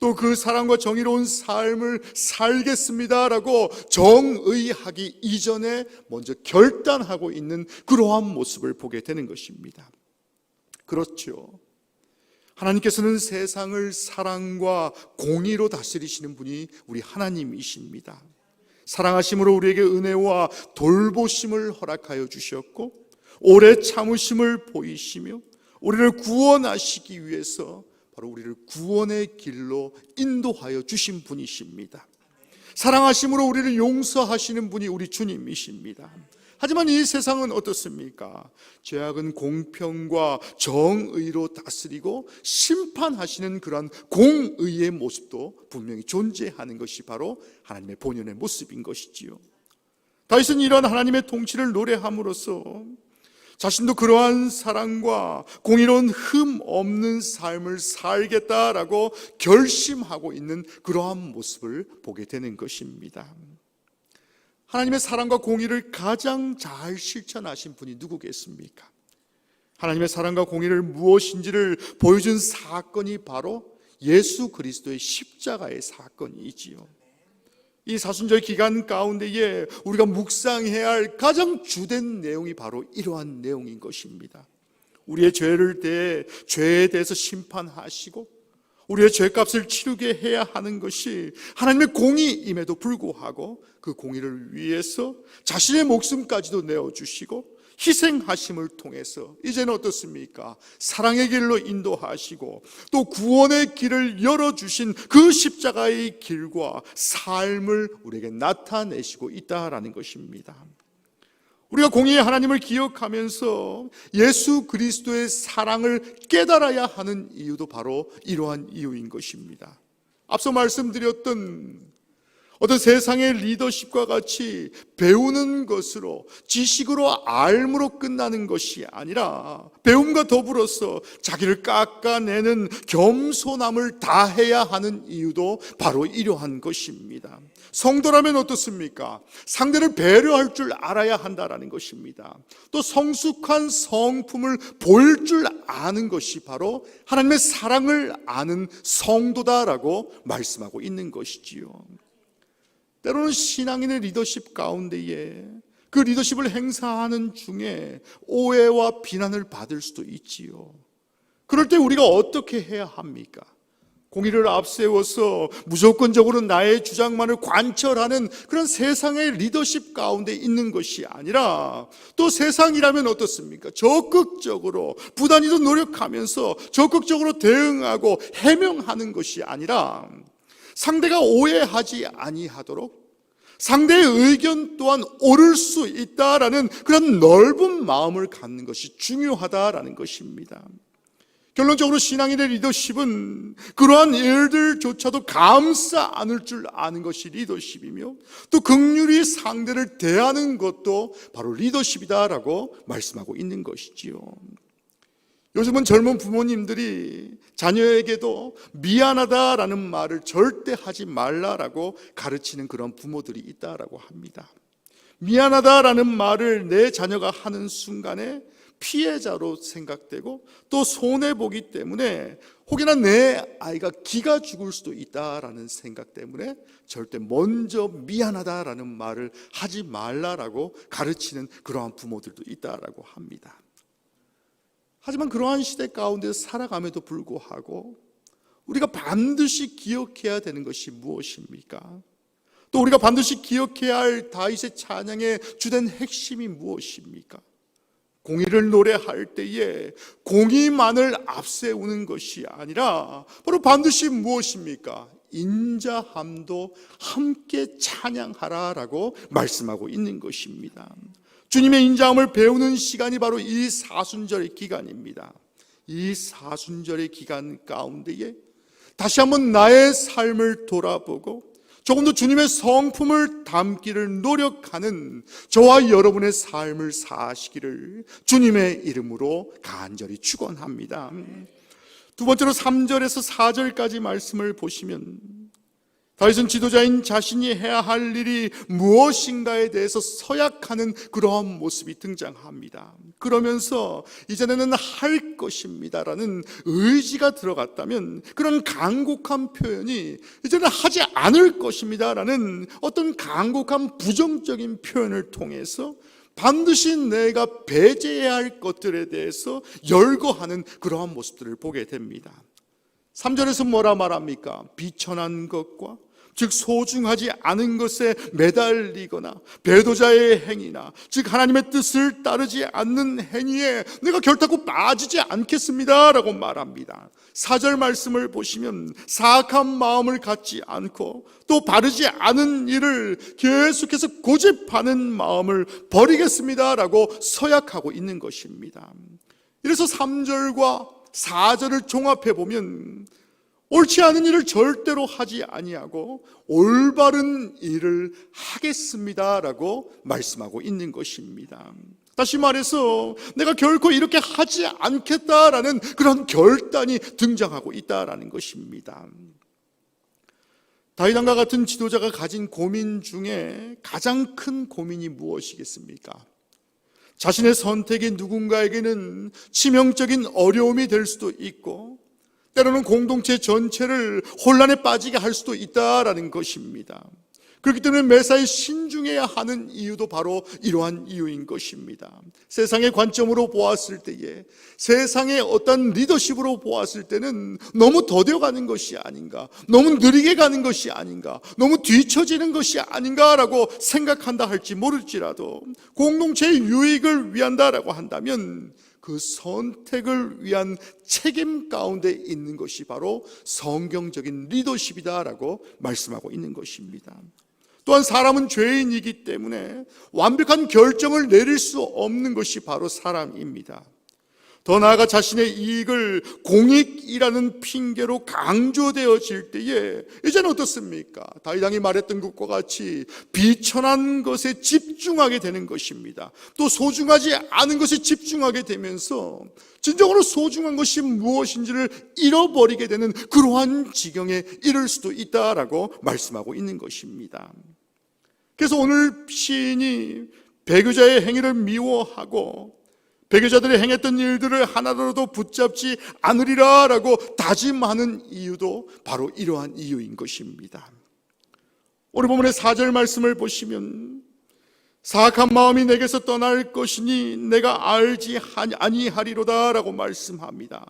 또 그 사랑과 정의로운 삶을 살겠습니다라고 정의하기 이전에 먼저 결단하고 있는 그러한 모습을 보게 되는 것입니다. 그렇죠. 하나님께서는 세상을 사랑과 공의로 다스리시는 분이 우리 하나님이십니다. 사랑하심으로 우리에게 은혜와 돌보심을 허락하여 주셨고 오래 참으심을 보이시며 우리를 구원하시기 위해서 바로 우리를 구원의 길로 인도하여 주신 분이십니다. 사랑하심으로 우리를 용서하시는 분이 우리 주님이십니다. 하지만 이 세상은 어떻습니까? 죄악은 공평과 정의로 다스리고 심판하시는 그러한 공의의 모습도 분명히 존재하는 것이 바로 하나님의 본연의 모습인 것이지요. 다윗은 이런 하나님의 통치를 노래함으로써 자신도 그러한 사랑과 공의로운 흠 없는 삶을 살겠다라고 결심하고 있는 그러한 모습을 보게 되는 것입니다. 하나님의 사랑과 공의를 가장 잘 실천하신 분이 누구겠습니까? 하나님의 사랑과 공의를 무엇인지를 보여준 사건이 바로 예수 그리스도의 십자가의 사건이지요. 이 사순절 기간 가운데에 우리가 묵상해야 할 가장 주된 내용이 바로 이러한 내용인 것입니다. 우리의 죄에 대해서 심판하시고 우리의 죄값을 치르게 해야 하는 것이 하나님의 공의임에도 불구하고 그 공의를 위해서 자신의 목숨까지도 내어주시고 희생하심을 통해서 이제는 어떻습니까? 사랑의 길로 인도하시고 또 구원의 길을 열어주신 그 십자가의 길과 삶을 우리에게 나타내시고 있다라는 것입니다. 우리가 공의의 하나님을 기억하면서 예수 그리스도의 사랑을 깨달아야 하는 이유도 바로 이러한 이유인 것입니다. 앞서 말씀드렸던 어떤 세상의 리더십과 같이 배우는 것으로, 지식으로, 알므로 끝나는 것이 아니라 배움과 더불어서 자기를 깎아내는 겸손함을 다해야 하는 이유도 바로 이러한 것입니다. 성도라면 어떻습니까? 상대를 배려할 줄 알아야 한다라는 것입니다. 또 성숙한 성품을 보일 줄 아는 것이 바로 하나님의 사랑을 아는 성도다라고 말씀하고 있는 것이지요. 때로는 신앙인의 리더십 가운데에 그 리더십을 행사하는 중에 오해와 비난을 받을 수도 있지요. 그럴 때 우리가 어떻게 해야 합니까? 공의를 앞세워서 무조건적으로 나의 주장만을 관철하는 그런 세상의 리더십 가운데 있는 것이 아니라, 또 세상이라면 어떻습니까? 적극적으로 부단히도 노력하면서 적극적으로 대응하고 해명하는 것이 아니라 상대가 오해하지 아니하도록 상대의 의견 또한 옳을 수 있다라는 그런 넓은 마음을 갖는 것이 중요하다라는 것입니다. 결론적으로 신앙인의 리더십은 그러한 일들조차도 감싸 안을 줄 아는 것이 리더십이며, 또 긍휼히 상대를 대하는 것도 바로 리더십이다라고 말씀하고 있는 것이지요. 요즘은 젊은 부모님들이 자녀에게도 미안하다라는 말을 절대 하지 말라라고 가르치는 그런 부모들이 있다라고 합니다. 미안하다라는 말을 내 자녀가 하는 순간에 피해자로 생각되고 또 손해보기 때문에 혹여나 내 아이가 기가 죽을 수도 있다라는 생각 때문에 절대 먼저 미안하다라는 말을 하지 말라라고 가르치는 그러한 부모들도 있다라고 합니다. 하지만 그러한 시대 가운데 살아감에도 불구하고 우리가 반드시 기억해야 되는 것이 무엇입니까? 또 우리가 반드시 기억해야 할 다윗의 찬양의 주된 핵심이 무엇입니까? 공의를 노래할 때에 공의만을 앞세우는 것이 아니라 바로 반드시 무엇입니까? 인자함도 함께 찬양하라라고 말씀하고 있는 것입니다. 주님의 인자함을 배우는 시간이 바로 이 사순절의 기간입니다. 이 사순절의 기간 가운데에 다시 한번 나의 삶을 돌아보고 조금 더 주님의 성품을 담기를 노력하는 저와 여러분의 삶을 사시기를 주님의 이름으로 간절히 축원합니다. 두 번째로 3절에서 4절까지 말씀을 보시면 다윗은 지도자인 자신이 해야 할 일이 무엇인가에 대해서 서약하는 그러한 모습이 등장합니다. 그러면서 이전에는 할 것입니다라는 의지가 들어갔다면 그런 간곡한 표현이 이제는 하지 않을 것입니다라는 어떤 간곡한 부정적인 표현을 통해서 반드시 내가 배제해야 할 것들에 대해서 열거하는 그러한 모습들을 보게 됩니다. 3절에서 뭐라 말합니까? 비천한 것과 즉 소중하지 않은 것에 매달리거나 배도자의 행위나 즉 하나님의 뜻을 따르지 않는 행위에 내가 결단코 빠지지 않겠습니다 라고 말합니다. 4절 말씀을 보시면 사악한 마음을 갖지 않고 또 바르지 않은 일을 계속해서 고집하는 마음을 버리겠습니다 라고 서약하고 있는 것입니다. 이래서 3절과 4절을 종합해 보면 옳지 않은 일을 절대로 하지 아니하고 올바른 일을 하겠습니다라고 말씀하고 있는 것입니다. 다시 말해서 내가 결코 이렇게 하지 않겠다라는 그런 결단이 등장하고 있다라는 것입니다. 다윗왕과 같은 지도자가 가진 고민 중에 가장 큰 고민이 무엇이겠습니까? 자신의 선택이 누군가에게는 치명적인 어려움이 될 수도 있고 때로는 공동체 전체를 혼란에 빠지게 할 수도 있다라는 것입니다. 그렇기 때문에 매사에 신중해야 하는 이유도 바로 이러한 이유인 것입니다. 세상의 관점으로 보았을 때에 세상의 어떤 리더십으로 보았을 때는 너무 더뎌가는 것이 아닌가, 너무 느리게 가는 것이 아닌가, 너무 뒤처지는 것이 아닌가라고 생각한다 할지 모를지라도 공동체의 유익을 위한다라고 한다면 그 선택을 위한 책임 가운데 있는 것이 바로 성경적인 리더십이다라고 말씀하고 있는 것입니다. 또한 사람은 죄인이기 때문에 완벽한 결정을 내릴 수 없는 것이 바로 사람입니다. 더 나아가 자신의 이익을 공익이라는 핑계로 강조되어질 때에 이제는 어떻습니까? 다윗 왕이 말했던 것과 같이 비천한 것에 집중하게 되는 것입니다. 또 소중하지 않은 것에 집중하게 되면서 진정으로 소중한 것이 무엇인지를 잃어버리게 되는 그러한 지경에 이를 수도 있다라고 말씀하고 있는 것입니다. 그래서 오늘 시인이 배교자의 행위를 미워하고 배교자들이 행했던 일들을 하나로도 붙잡지 않으리라 라고 다짐하는 이유도 바로 이러한 이유인 것입니다. 오늘 본문의 4절 말씀을 보시면 사악한 마음이 내게서 떠날 것이니 내가 알지 아니하리로다 라고 말씀합니다.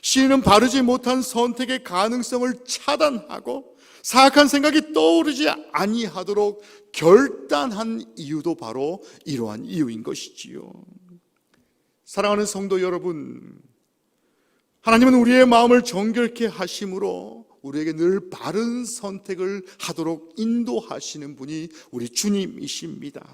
시인은 바르지 못한 선택의 가능성을 차단하고 사악한 생각이 떠오르지 아니하도록 결단한 이유도 바로 이러한 이유인 것이지요. 사랑하는 성도 여러분, 하나님은 우리의 마음을 정결케 하심으로 우리에게 늘 바른 선택을 하도록 인도하시는 분이 우리 주님이십니다.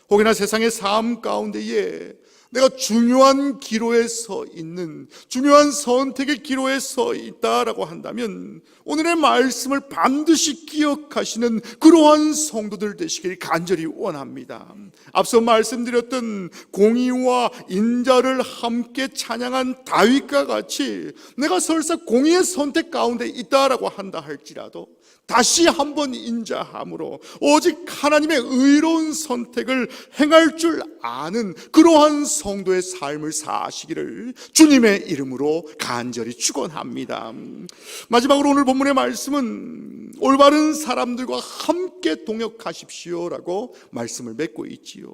혹여나 세상의 삶 가운데에 내가 중요한 기로에 서 있는, 중요한 선택의 기로에 서 있다라고 한다면 오늘의 말씀을 반드시 기억하시는 그러한 성도들 되시길 간절히 원합니다. 앞서 말씀드렸던 공의와 인자를 함께 찬양한 다윗과 같이 내가 설사 공의의 선택 가운데 있다라고 한다 할지라도 다시 한번 인자함으로 오직 하나님의 의로운 선택을 행할 줄 아는 그러한 성도의 삶을 사시기를 주님의 이름으로 간절히 축원합니다. 마지막으로 오늘 본문의 말씀은 올바른 사람들과 함께 동역하십시오라고 말씀을 맺고 있지요.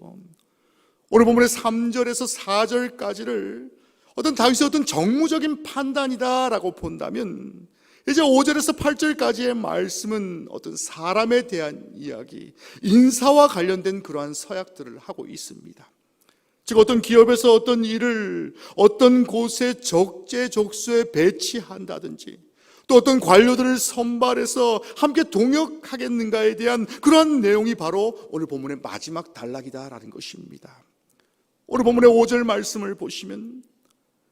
오늘 본문의 3절에서 4절까지를 어떤 다윗의 어떤 정무적인 판단이다라고 본다면 이제 5절에서 8절까지의 말씀은 어떤 사람에 대한 이야기, 인사와 관련된 그러한 서약들을 하고 있습니다. 즉 어떤 기업에서 어떤 일을 어떤 곳에 적재적소에 배치한다든지 또 어떤 관료들을 선발해서 함께 동역하겠는가에 대한 그러한 내용이 바로 오늘 본문의 마지막 단락이다라는 것입니다. 오늘 본문의 5절 말씀을 보시면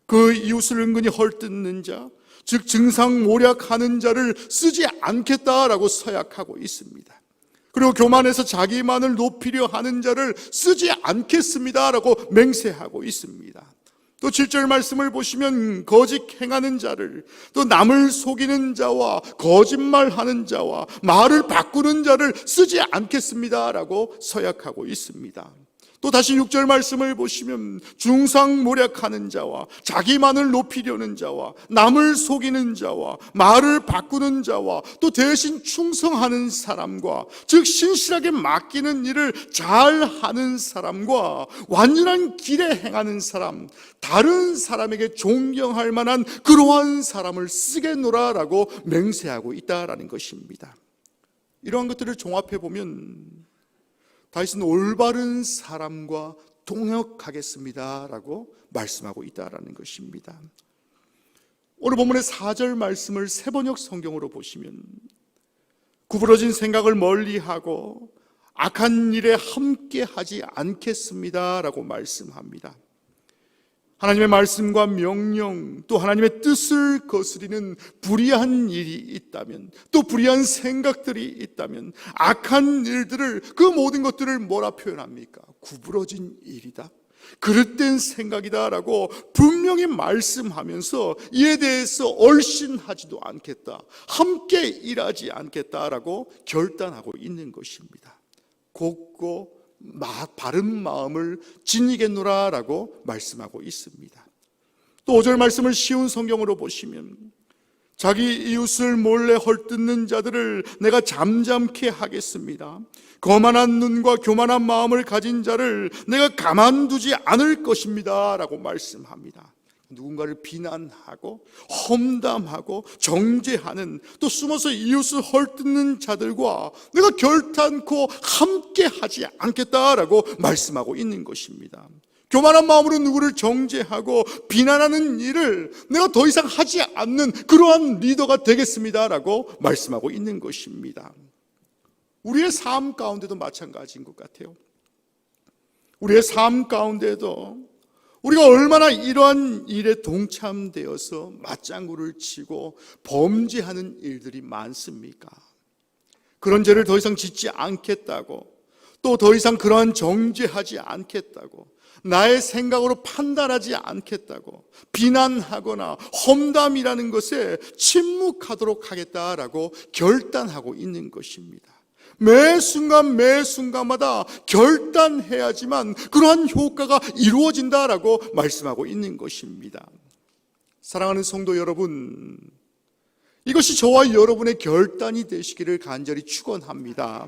그 이웃을 은근히 헐뜯는 자, 즉 증상모략하는 자를 쓰지 않겠다라고 서약하고 있습니다. 그리고 교만해서 자기만을 높이려 하는 자를 쓰지 않겠습니다라고 맹세하고 있습니다. 또 7절 말씀을 보시면 거짓 행하는 자를, 또 남을 속이는 자와 거짓말하는 자와 말을 바꾸는 자를 쓰지 않겠습니다라고 서약하고 있습니다. 또 다시 6절 말씀을 보시면 중상모략하는 자와 자기만을 높이려는 자와 남을 속이는 자와 말을 바꾸는 자와 또 대신 충성하는 사람과 즉 신실하게 맡기는 일을 잘하는 사람과 완전한 길에 행하는 사람, 다른 사람에게 존경할 만한 그러한 사람을 쓰겠노라라고 맹세하고 있다라는 것입니다. 이러한 것들을 종합해 보면 다윗은 올바른 사람과 동역하겠습니다라고 말씀하고 있다라는 것입니다. 오늘 본문의 4절 말씀을 세번역 성경으로 보시면 구부러진 생각을 멀리하고 악한 일에 함께하지 않겠습니다라고 말씀합니다. 하나님의 말씀과 명령 또 하나님의 뜻을 거스리는 불의한 일이 있다면 또 불의한 생각들이 있다면 악한 일들을 그 모든 것들을 뭐라 표현합니까? 구부러진 일이다, 그릇된 생각이다라고 분명히 말씀하면서 이에 대해서 얼씬하지도 않겠다, 함께 일하지 않겠다라고 결단하고 있는 것입니다. 곧고 바른 마음을 지니겠노라라고 말씀하고 있습니다. 또 5절 말씀을 쉬운 성경으로 보시면 자기 이웃을 몰래 헐뜯는 자들을 내가 잠잠케 하겠습니다. 거만한 눈과 교만한 마음을 가진 자를 내가 가만두지 않을 것입니다 라고 말씀합니다. 누군가를 비난하고 험담하고 정죄하는 또 숨어서 이웃을 헐뜯는 자들과 내가 결단코 함께 하지 않겠다라고 말씀하고 있는 것입니다. 교만한 마음으로 누구를 정죄하고 비난하는 일을 내가 더 이상 하지 않는 그러한 리더가 되겠습니다라고 말씀하고 있는 것입니다. 우리의 삶 가운데도 마찬가지인 것 같아요. 우리의 삶 가운데도 우리가 얼마나 이러한 일에 동참되어서 맞장구를 치고 범죄하는 일들이 많습니까? 그런 죄를 더 이상 짓지 않겠다고, 또 더 이상 그러한 정죄하지 않겠다고, 나의 생각으로 판단하지 않겠다고 비난하거나 험담이라는 것에 침묵하도록 하겠다라고 결단하고 있는 것입니다. 매 순간 매 순간마다 결단해야지만 그러한 효과가 이루어진다라고 말씀하고 있는 것입니다. 사랑하는 성도 여러분, 이것이 저와 여러분의 결단이 되시기를 간절히 축원합니다.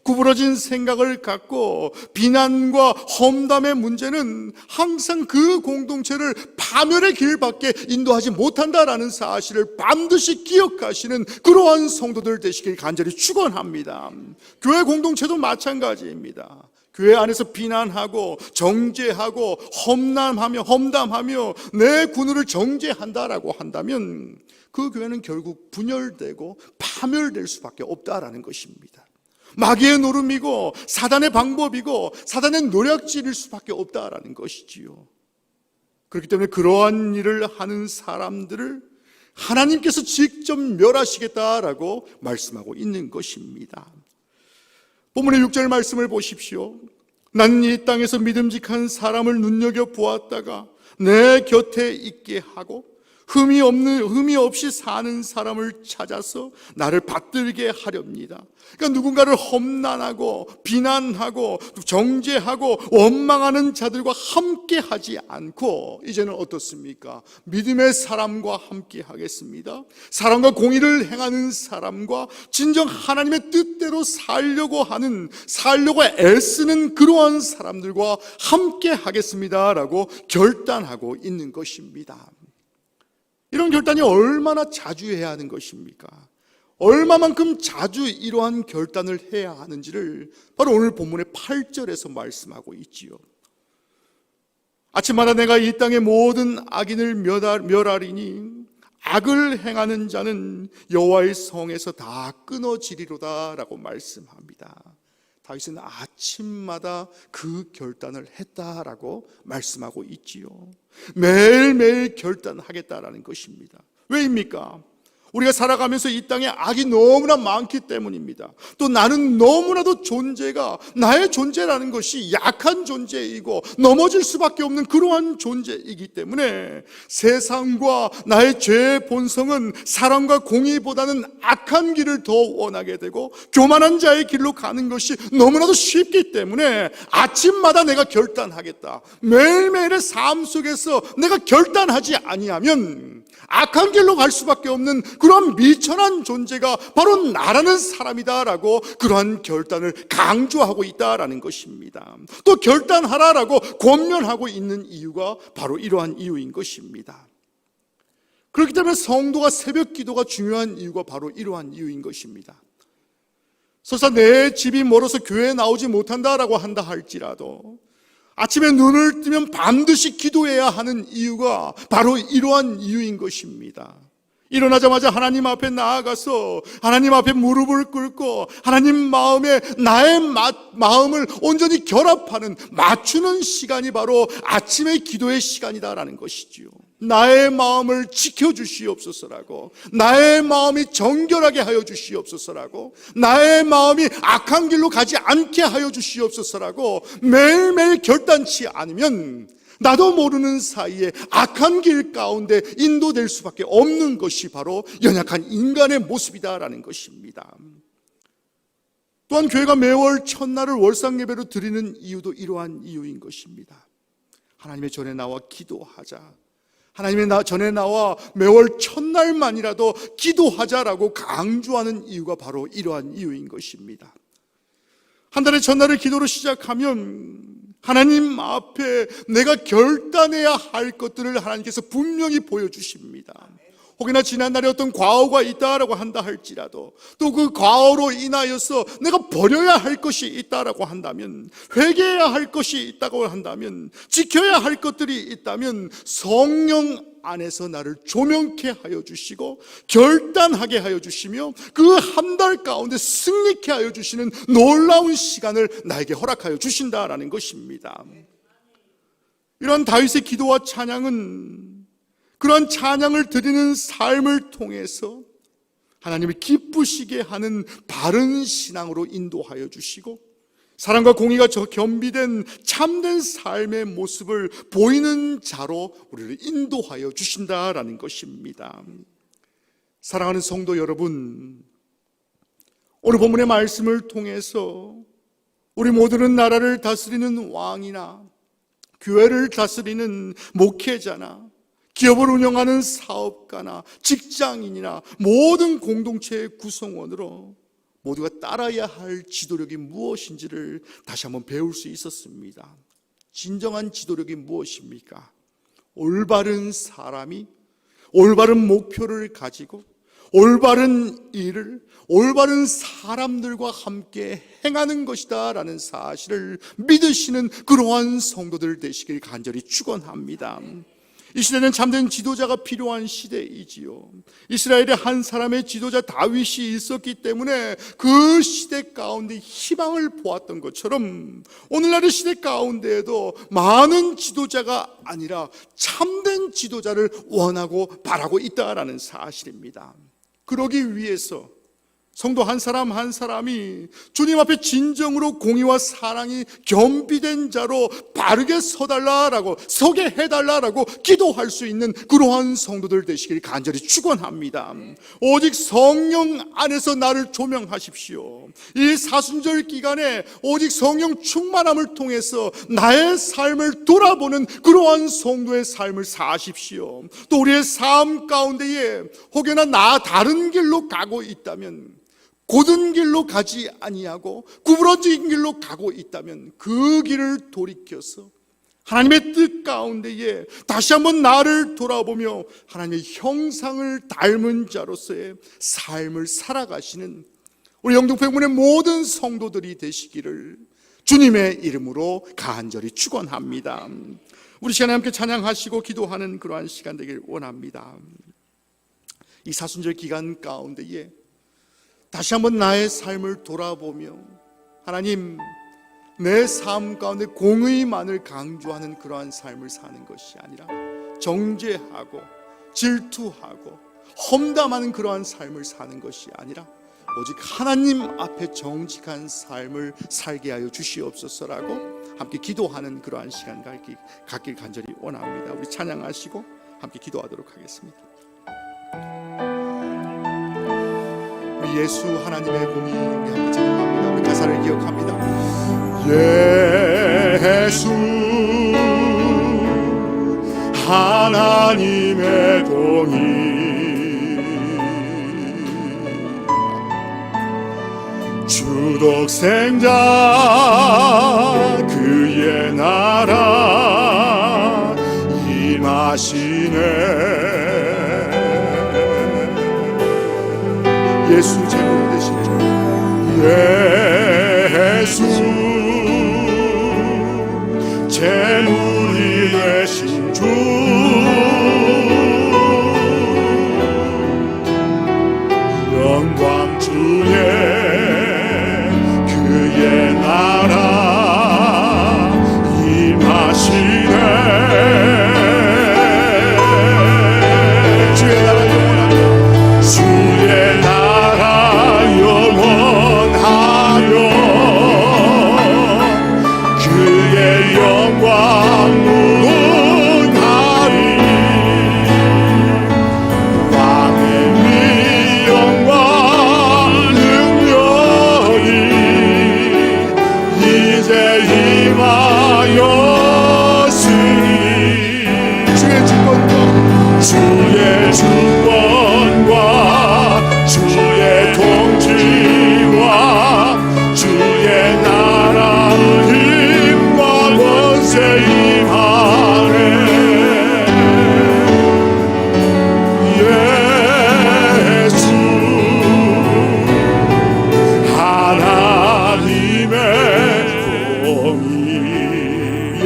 구부러진 생각을 갖고 비난과 험담의 문제는 항상 그 공동체를 파멸의 길밖에 인도하지 못한다라는 사실을 반드시 기억하시는 그러한 성도들 되시길 간절히 축원합니다. 교회 공동체도 마찬가지입니다. 교회 안에서 비난하고 정죄하고 험담하며 내 군우를 정죄한다라고 한다면 그 교회는 결국 분열되고 파멸될 수밖에 없다라는 것입니다. 마귀의 노름이고 사단의 방법이고 사단의 노략질일 수밖에 없다라는 것이지요. 그렇기 때문에 그러한 일을 하는 사람들을 하나님께서 직접 멸하시겠다라고 말씀하고 있는 것입니다. 본문의 6절 말씀을 보십시오. 나는 이 땅에서 믿음직한 사람을 눈여겨보았다가 내 곁에 있게 하고 흠이 없이 사는 사람을 찾아서 나를 받들게 하렵니다. 그러니까 누군가를 험난하고 비난하고 정죄하고 원망하는 자들과 함께 하지 않고 이제는 어떻습니까? 믿음의 사람과 함께 하겠습니다. 사랑과 공의를 행하는 사람과 진정 하나님의 뜻대로 살려고 애쓰는 그러한 사람들과 함께 하겠습니다라고 결단하고 있는 것입니다. 이런 결단이 얼마나 자주 해야 하는 것입니까? 얼마만큼 자주 이러한 결단을 해야 하는지를 바로 오늘 본문의 8절에서 말씀하고 있지요. 아침마다 내가 이 땅의 모든 악인을 멸하리니 악을 행하는 자는 여호와의 성에서 다 끊어지리로다 라고 말씀합니다. 다윗은 아침마다 그 결단을 했다라고 말씀하고 있지요. 매일매일 결단하겠다라는 것입니다. 왜입니까? 우리가 살아가면서 이 땅에 악이 너무나 많기 때문입니다. 또 나는 너무나도 나의 존재라는 것이 약한 존재이고 넘어질 수밖에 없는 그러한 존재이기 때문에 세상과 나의 죄의 본성은 사랑과 공의보다는 악한 길을 더 원하게 되고 교만한 자의 길로 가는 것이 너무나도 쉽기 때문에 아침마다 내가 결단하겠다. 매일매일의 삶 속에서 내가 결단하지 아니하면 악한 길로 갈 수밖에 없는 그런 미천한 존재가 바로 나라는 사람이다라고 그러한 결단을 강조하고 있다라는 것입니다. 또 결단하라라고 권면하고 있는 이유가 바로 이러한 이유인 것입니다. 그렇기 때문에 성도가 새벽 기도가 중요한 이유가 바로 이러한 이유인 것입니다. 설사 내 집이 멀어서 교회에 나오지 못한다라고 한다 할지라도 아침에 눈을 뜨면 반드시 기도해야 하는 이유가 바로 이러한 이유인 것입니다. 일어나자마자 하나님 앞에 나아가서 하나님 앞에 무릎을 꿇고 하나님 마음에 나의 마음을 온전히 결합하는 맞추는 시간이 바로 아침의 기도의 시간이다라는 것이지요. 나의 마음을 지켜주시옵소서라고, 나의 마음이 정결하게 하여 주시옵소서라고, 나의 마음이 악한 길로 가지 않게 하여 주시옵소서라고 매일매일 결단치 않으면 나도 모르는 사이에 악한 길 가운데 인도될 수밖에 없는 것이 바로 연약한 인간의 모습이다라는 것입니다. 또한 교회가 매월 첫날을 월상예배로 드리는 이유도 이러한 이유인 것입니다. 하나님의 전에 나와 기도하자, 하나님의 전에 나와 매월 첫날만이라도 기도하자라고 강조하는 이유가 바로 이러한 이유인 것입니다. 한 달의 첫날을 기도로 시작하면 하나님 앞에 내가 결단해야 할 것들을 하나님께서 분명히 보여주십니다. 혹여나 지난날에 어떤 과오가 있다라고 한다 할지라도 또 그 과오로 인하여서 내가 버려야 할 것이 있다라고 한다면, 회개해야 할 것이 있다고 한다면, 지켜야 할 것들이 있다면 성령 안에서 나를 조명케 하여 주시고 결단하게 하여 주시며 그 한 달 가운데 승리케 하여 주시는 놀라운 시간을 나에게 허락하여 주신다라는 것입니다. 이런 다윗의 기도와 찬양은 그런 찬양을 드리는 삶을 통해서 하나님을 기쁘시게 하는 바른 신앙으로 인도하여 주시고 사랑과 공의가 겸비된 참된 삶의 모습을 보이는 자로 우리를 인도하여 주신다라는 것입니다. 사랑하는 성도 여러분, 오늘 본문의 말씀을 통해서 우리 모두는 나라를 다스리는 왕이나 교회를 다스리는 목회자나 기업을 운영하는 사업가나 직장인이나 모든 공동체의 구성원으로 모두가 따라야 할 지도력이 무엇인지를 다시 한번 배울 수 있었습니다. 진정한 지도력이 무엇입니까? 올바른 사람이 올바른 목표를 가지고 올바른 일을 올바른 사람들과 함께 행하는 것이다 라는 사실을 믿으시는 그러한 성도들 되시길 간절히 축원합니다. 이 시대는 참된 지도자가 필요한 시대이지요. 이스라엘의 한 사람의 지도자 다윗이 있었기 때문에 그 시대 가운데 희망을 보았던 것처럼 오늘날의 시대 가운데에도 많은 지도자가 아니라 참된 지도자를 원하고 바라고 있다라는 사실입니다. 그러기 위해서 성도 한 사람 한 사람이 주님 앞에 진정으로 공의와 사랑이 겸비된 자로 바르게 서게 해달라라고 기도할 수 있는 그러한 성도들 되시길 간절히 축원합니다. 오직 성령 안에서 나를 조명하십시오. 이 사순절 기간에 오직 성령 충만함을 통해서 나의 삶을 돌아보는 그러한 성도의 삶을 사십시오. 또 우리의 삶 가운데에 혹여나 나 다른 길로 가고 있다면, 곧은 길로 가지 아니하고 구부러진 길로 가고 있다면 그 길을 돌이켜서 하나님의 뜻 가운데에 다시 한번 나를 돌아보며 하나님의 형상을 닮은 자로서의 삶을 살아가시는 우리 영등포문의 모든 성도들이 되시기를 주님의 이름으로 간절히 축원합니다. 우리 시간에 함께 찬양하시고 기도하는 그러한 시간 되길 원합니다. 이 사순절 기간 가운데에 다시 한번 나의 삶을 돌아보며 하나님, 내 삶 가운데 공의만을 강조하는 그러한 삶을 사는 것이 아니라 정죄하고 질투하고 험담하는 그러한 삶을 사는 것이 아니라 오직 하나님 앞에 정직한 삶을 살게 하여 주시옵소서라고 함께 기도하는 그러한 시간 갖길 간절히 원합니다. 우리 찬양하시고 함께 기도하도록 하겠습니다. 예수 하나님의 공의 우리 함께 찬양합니다. 우리 가사를 기억합니다. 예수 하나님의 공의 주독생자 그의 나라 임하시네. 예수 제물이 되신 주, 예수 제물이 되신 주, 영광 주의 그의 나라 임하시네. 주의 나라 영원하며 주의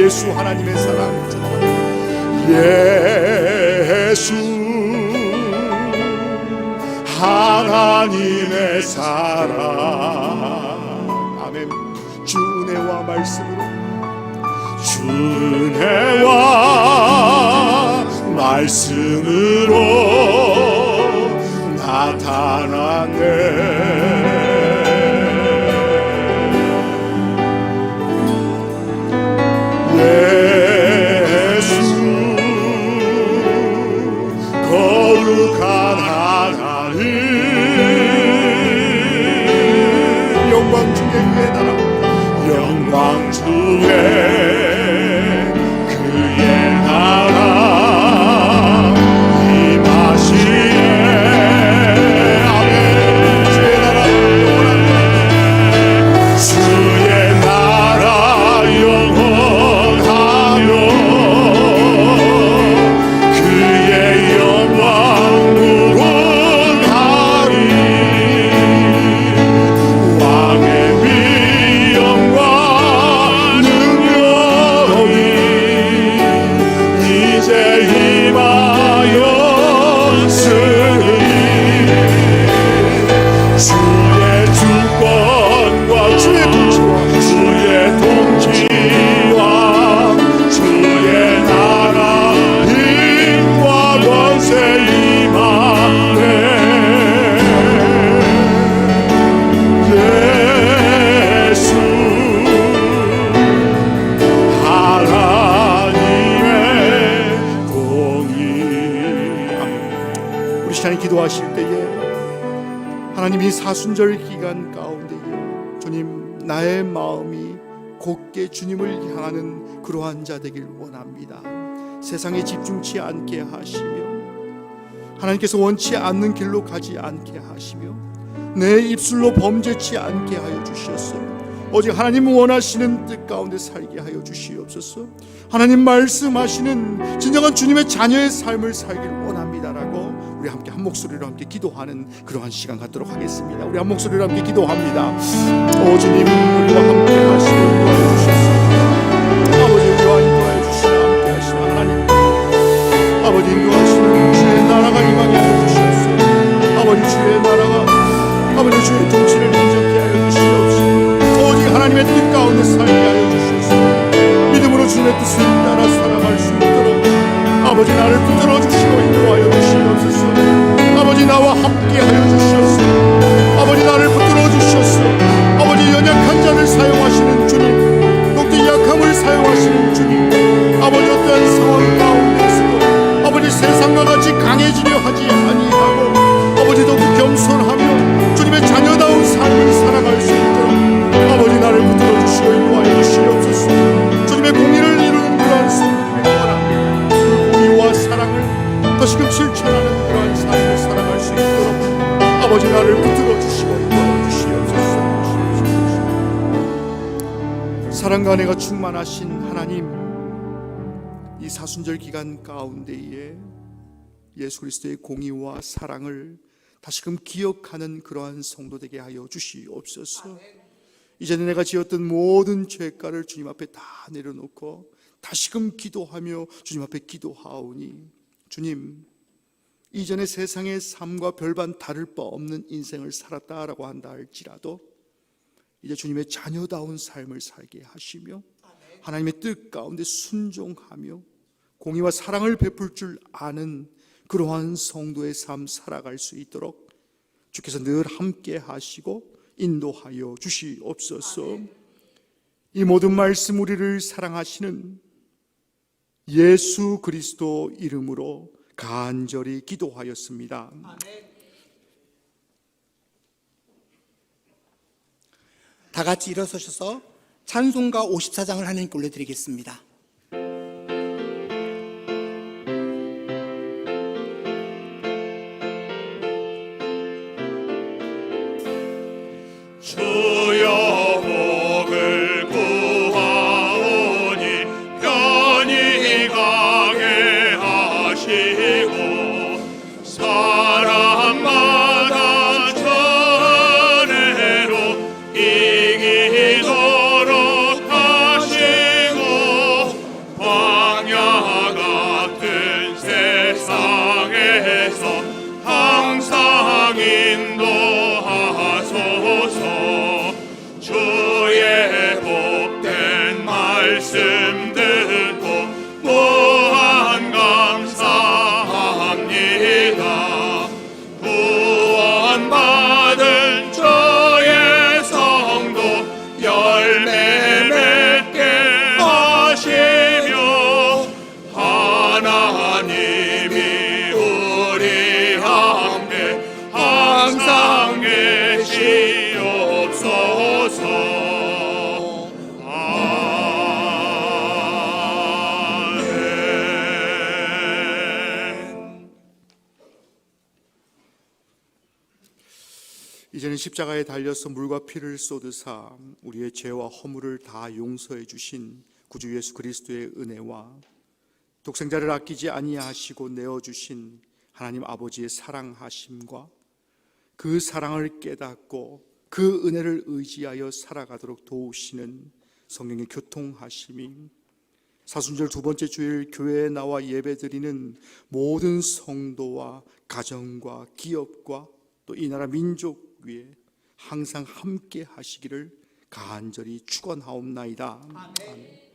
예수 하나님의 사랑, 예수 하나님의 사랑. 아멘. 주 은혜와 말씀으로 주 은혜와 말씀으로 나타났네. 예수 거룩한 하나님, 영광 중에 그의 나라, 영광 중에 그의 나라 임하시네. 아멘. 주의 나라 영원하네. 주의 나라 영원하며 그의 영광 무궁하리. 왕의 위엄과 능력이 이제 임하였으니 주의 주권과 주의 통치와 주의 나라 힘과 권세 임하네. 예수 하나님의 공의. 우리 시간에 기도하실 때에 하나님이 사순절 기간 가운데에 주님, 나의 마음이 곧게 주님을 향하는 그러한 자 되길 원합니다. 세상에 집중치 않게 하시며 하나님께서 원치 않는 길로 가지 않게 하시며 내 입술로 범죄치 않게 하여 주시옵소서. 오직 하나님 원하시는 뜻 가운데 살게 하여 주시옵소서. 하나님 말씀하시는 진정한 주님의 자녀의 삶을 살길 원합니다라고 우리 함께 한 목소리로 함께 기도하는 그러한 시간 갖도록 하겠습니다. 우리 한 목소리로 함께 기도합니다. 오 주님, 우리와 함께 하시고 인도하여 주시옵소서. 아버지, 우리와 인도하여 주시며 함께 하시며 하나님, 아버지 인도하시는 주의 나라가 임하게 하여 주시옵소서. 아버지 주의 나라가, 아버지 주의 통치를 인정케 하여 주시옵소서. 오직 하나님의 뜻 가운데 살게 하여 주시옵소서. 믿음으로 주님의 뜻을 따라 살아갈 수 있도록 아버지 나를 붙들어 주시고 인도하여 주시옵소서. 아버지 나와 함께 하여 주시옵소서. 아버지 나를 붙들어 주시옵소서. 아버지 연약한 자를 사용하시는 주님, 독히 약함을 사용하시는 주님, 아버지 어떠한 상황 가운데서도 아버지 세상과 같이 강해지려 하지 아니하고 아버지 더욱 겸손하며 주님의 자녀다운 삶을 살아갈 수 있도록 아버지 나를 붙들어 주시고 인도하여 주시옵소서. 주님의 공의를 이루는 그러한 성도들이 원합니다. 그 공의와 사랑을 다시금 실천하는 그러한 삶을 살아갈 수 있도록 아버지 나를 붙들어 주시고 인도하여 주시옵소서. 사랑과 은혜가 충만하신 하나님, 이 사순절 기간 가운데에 예수 그리스도의 공의와 사랑을 다시금 기억하는 그러한 성도 되게 하여 주시옵소서. 이제는 내가 지었던 모든 죄가를 주님 앞에 다 내려놓고 다시금 기도하며 주님 앞에 기도하오니, 주님, 이전에 세상의 삶과 별반 다를 바 없는 인생을 살았다라고 한다 할지라도 이제 주님의 자녀다운 삶을 살게 하시며 하나님의 뜻 가운데 순종하며 공의와 사랑을 베풀 줄 아는 그러한 성도의 삶 살아갈 수 있도록 주께서 늘 함께 하시고 인도하여 주시옵소서. 이 모든 말씀 우리를 사랑하시는 예수 그리스도 이름으로 간절히 기도하였습니다. 다 같이 일어서셔서 찬송가 54장을 하나님께 올려드리겠습니다. 주여 복을 구하오니 편히 가게 하시고 사람마다 전해로 이기도록 하시고 광야 같은 세상에서 항상 인도하소서. 주의 복된 말씀 들 구원받은 저의 성도 열매 맺게 하시며 하나님이 우리 함께 항상 계시옵소서. 이제는 십자가에 달려서 물과 피를 쏟으사 우리의 죄와 허물을 다 용서해 주신 구주 예수 그리스도의 은혜와 독생자를 아끼지 아니하시고 내어 주신 하나님 아버지의 사랑하심과 그 사랑을 깨닫고 그 은혜를 의지하여 살아가도록 도우시는 성령의 교통하심이 사순절 두 번째 주일 교회에 나와 예배드리는 모든 성도와 가정과 기업과 또 이 나라 민족 위에 항상 함께 하시기를 간절히 축원하옵나이다. 아멘.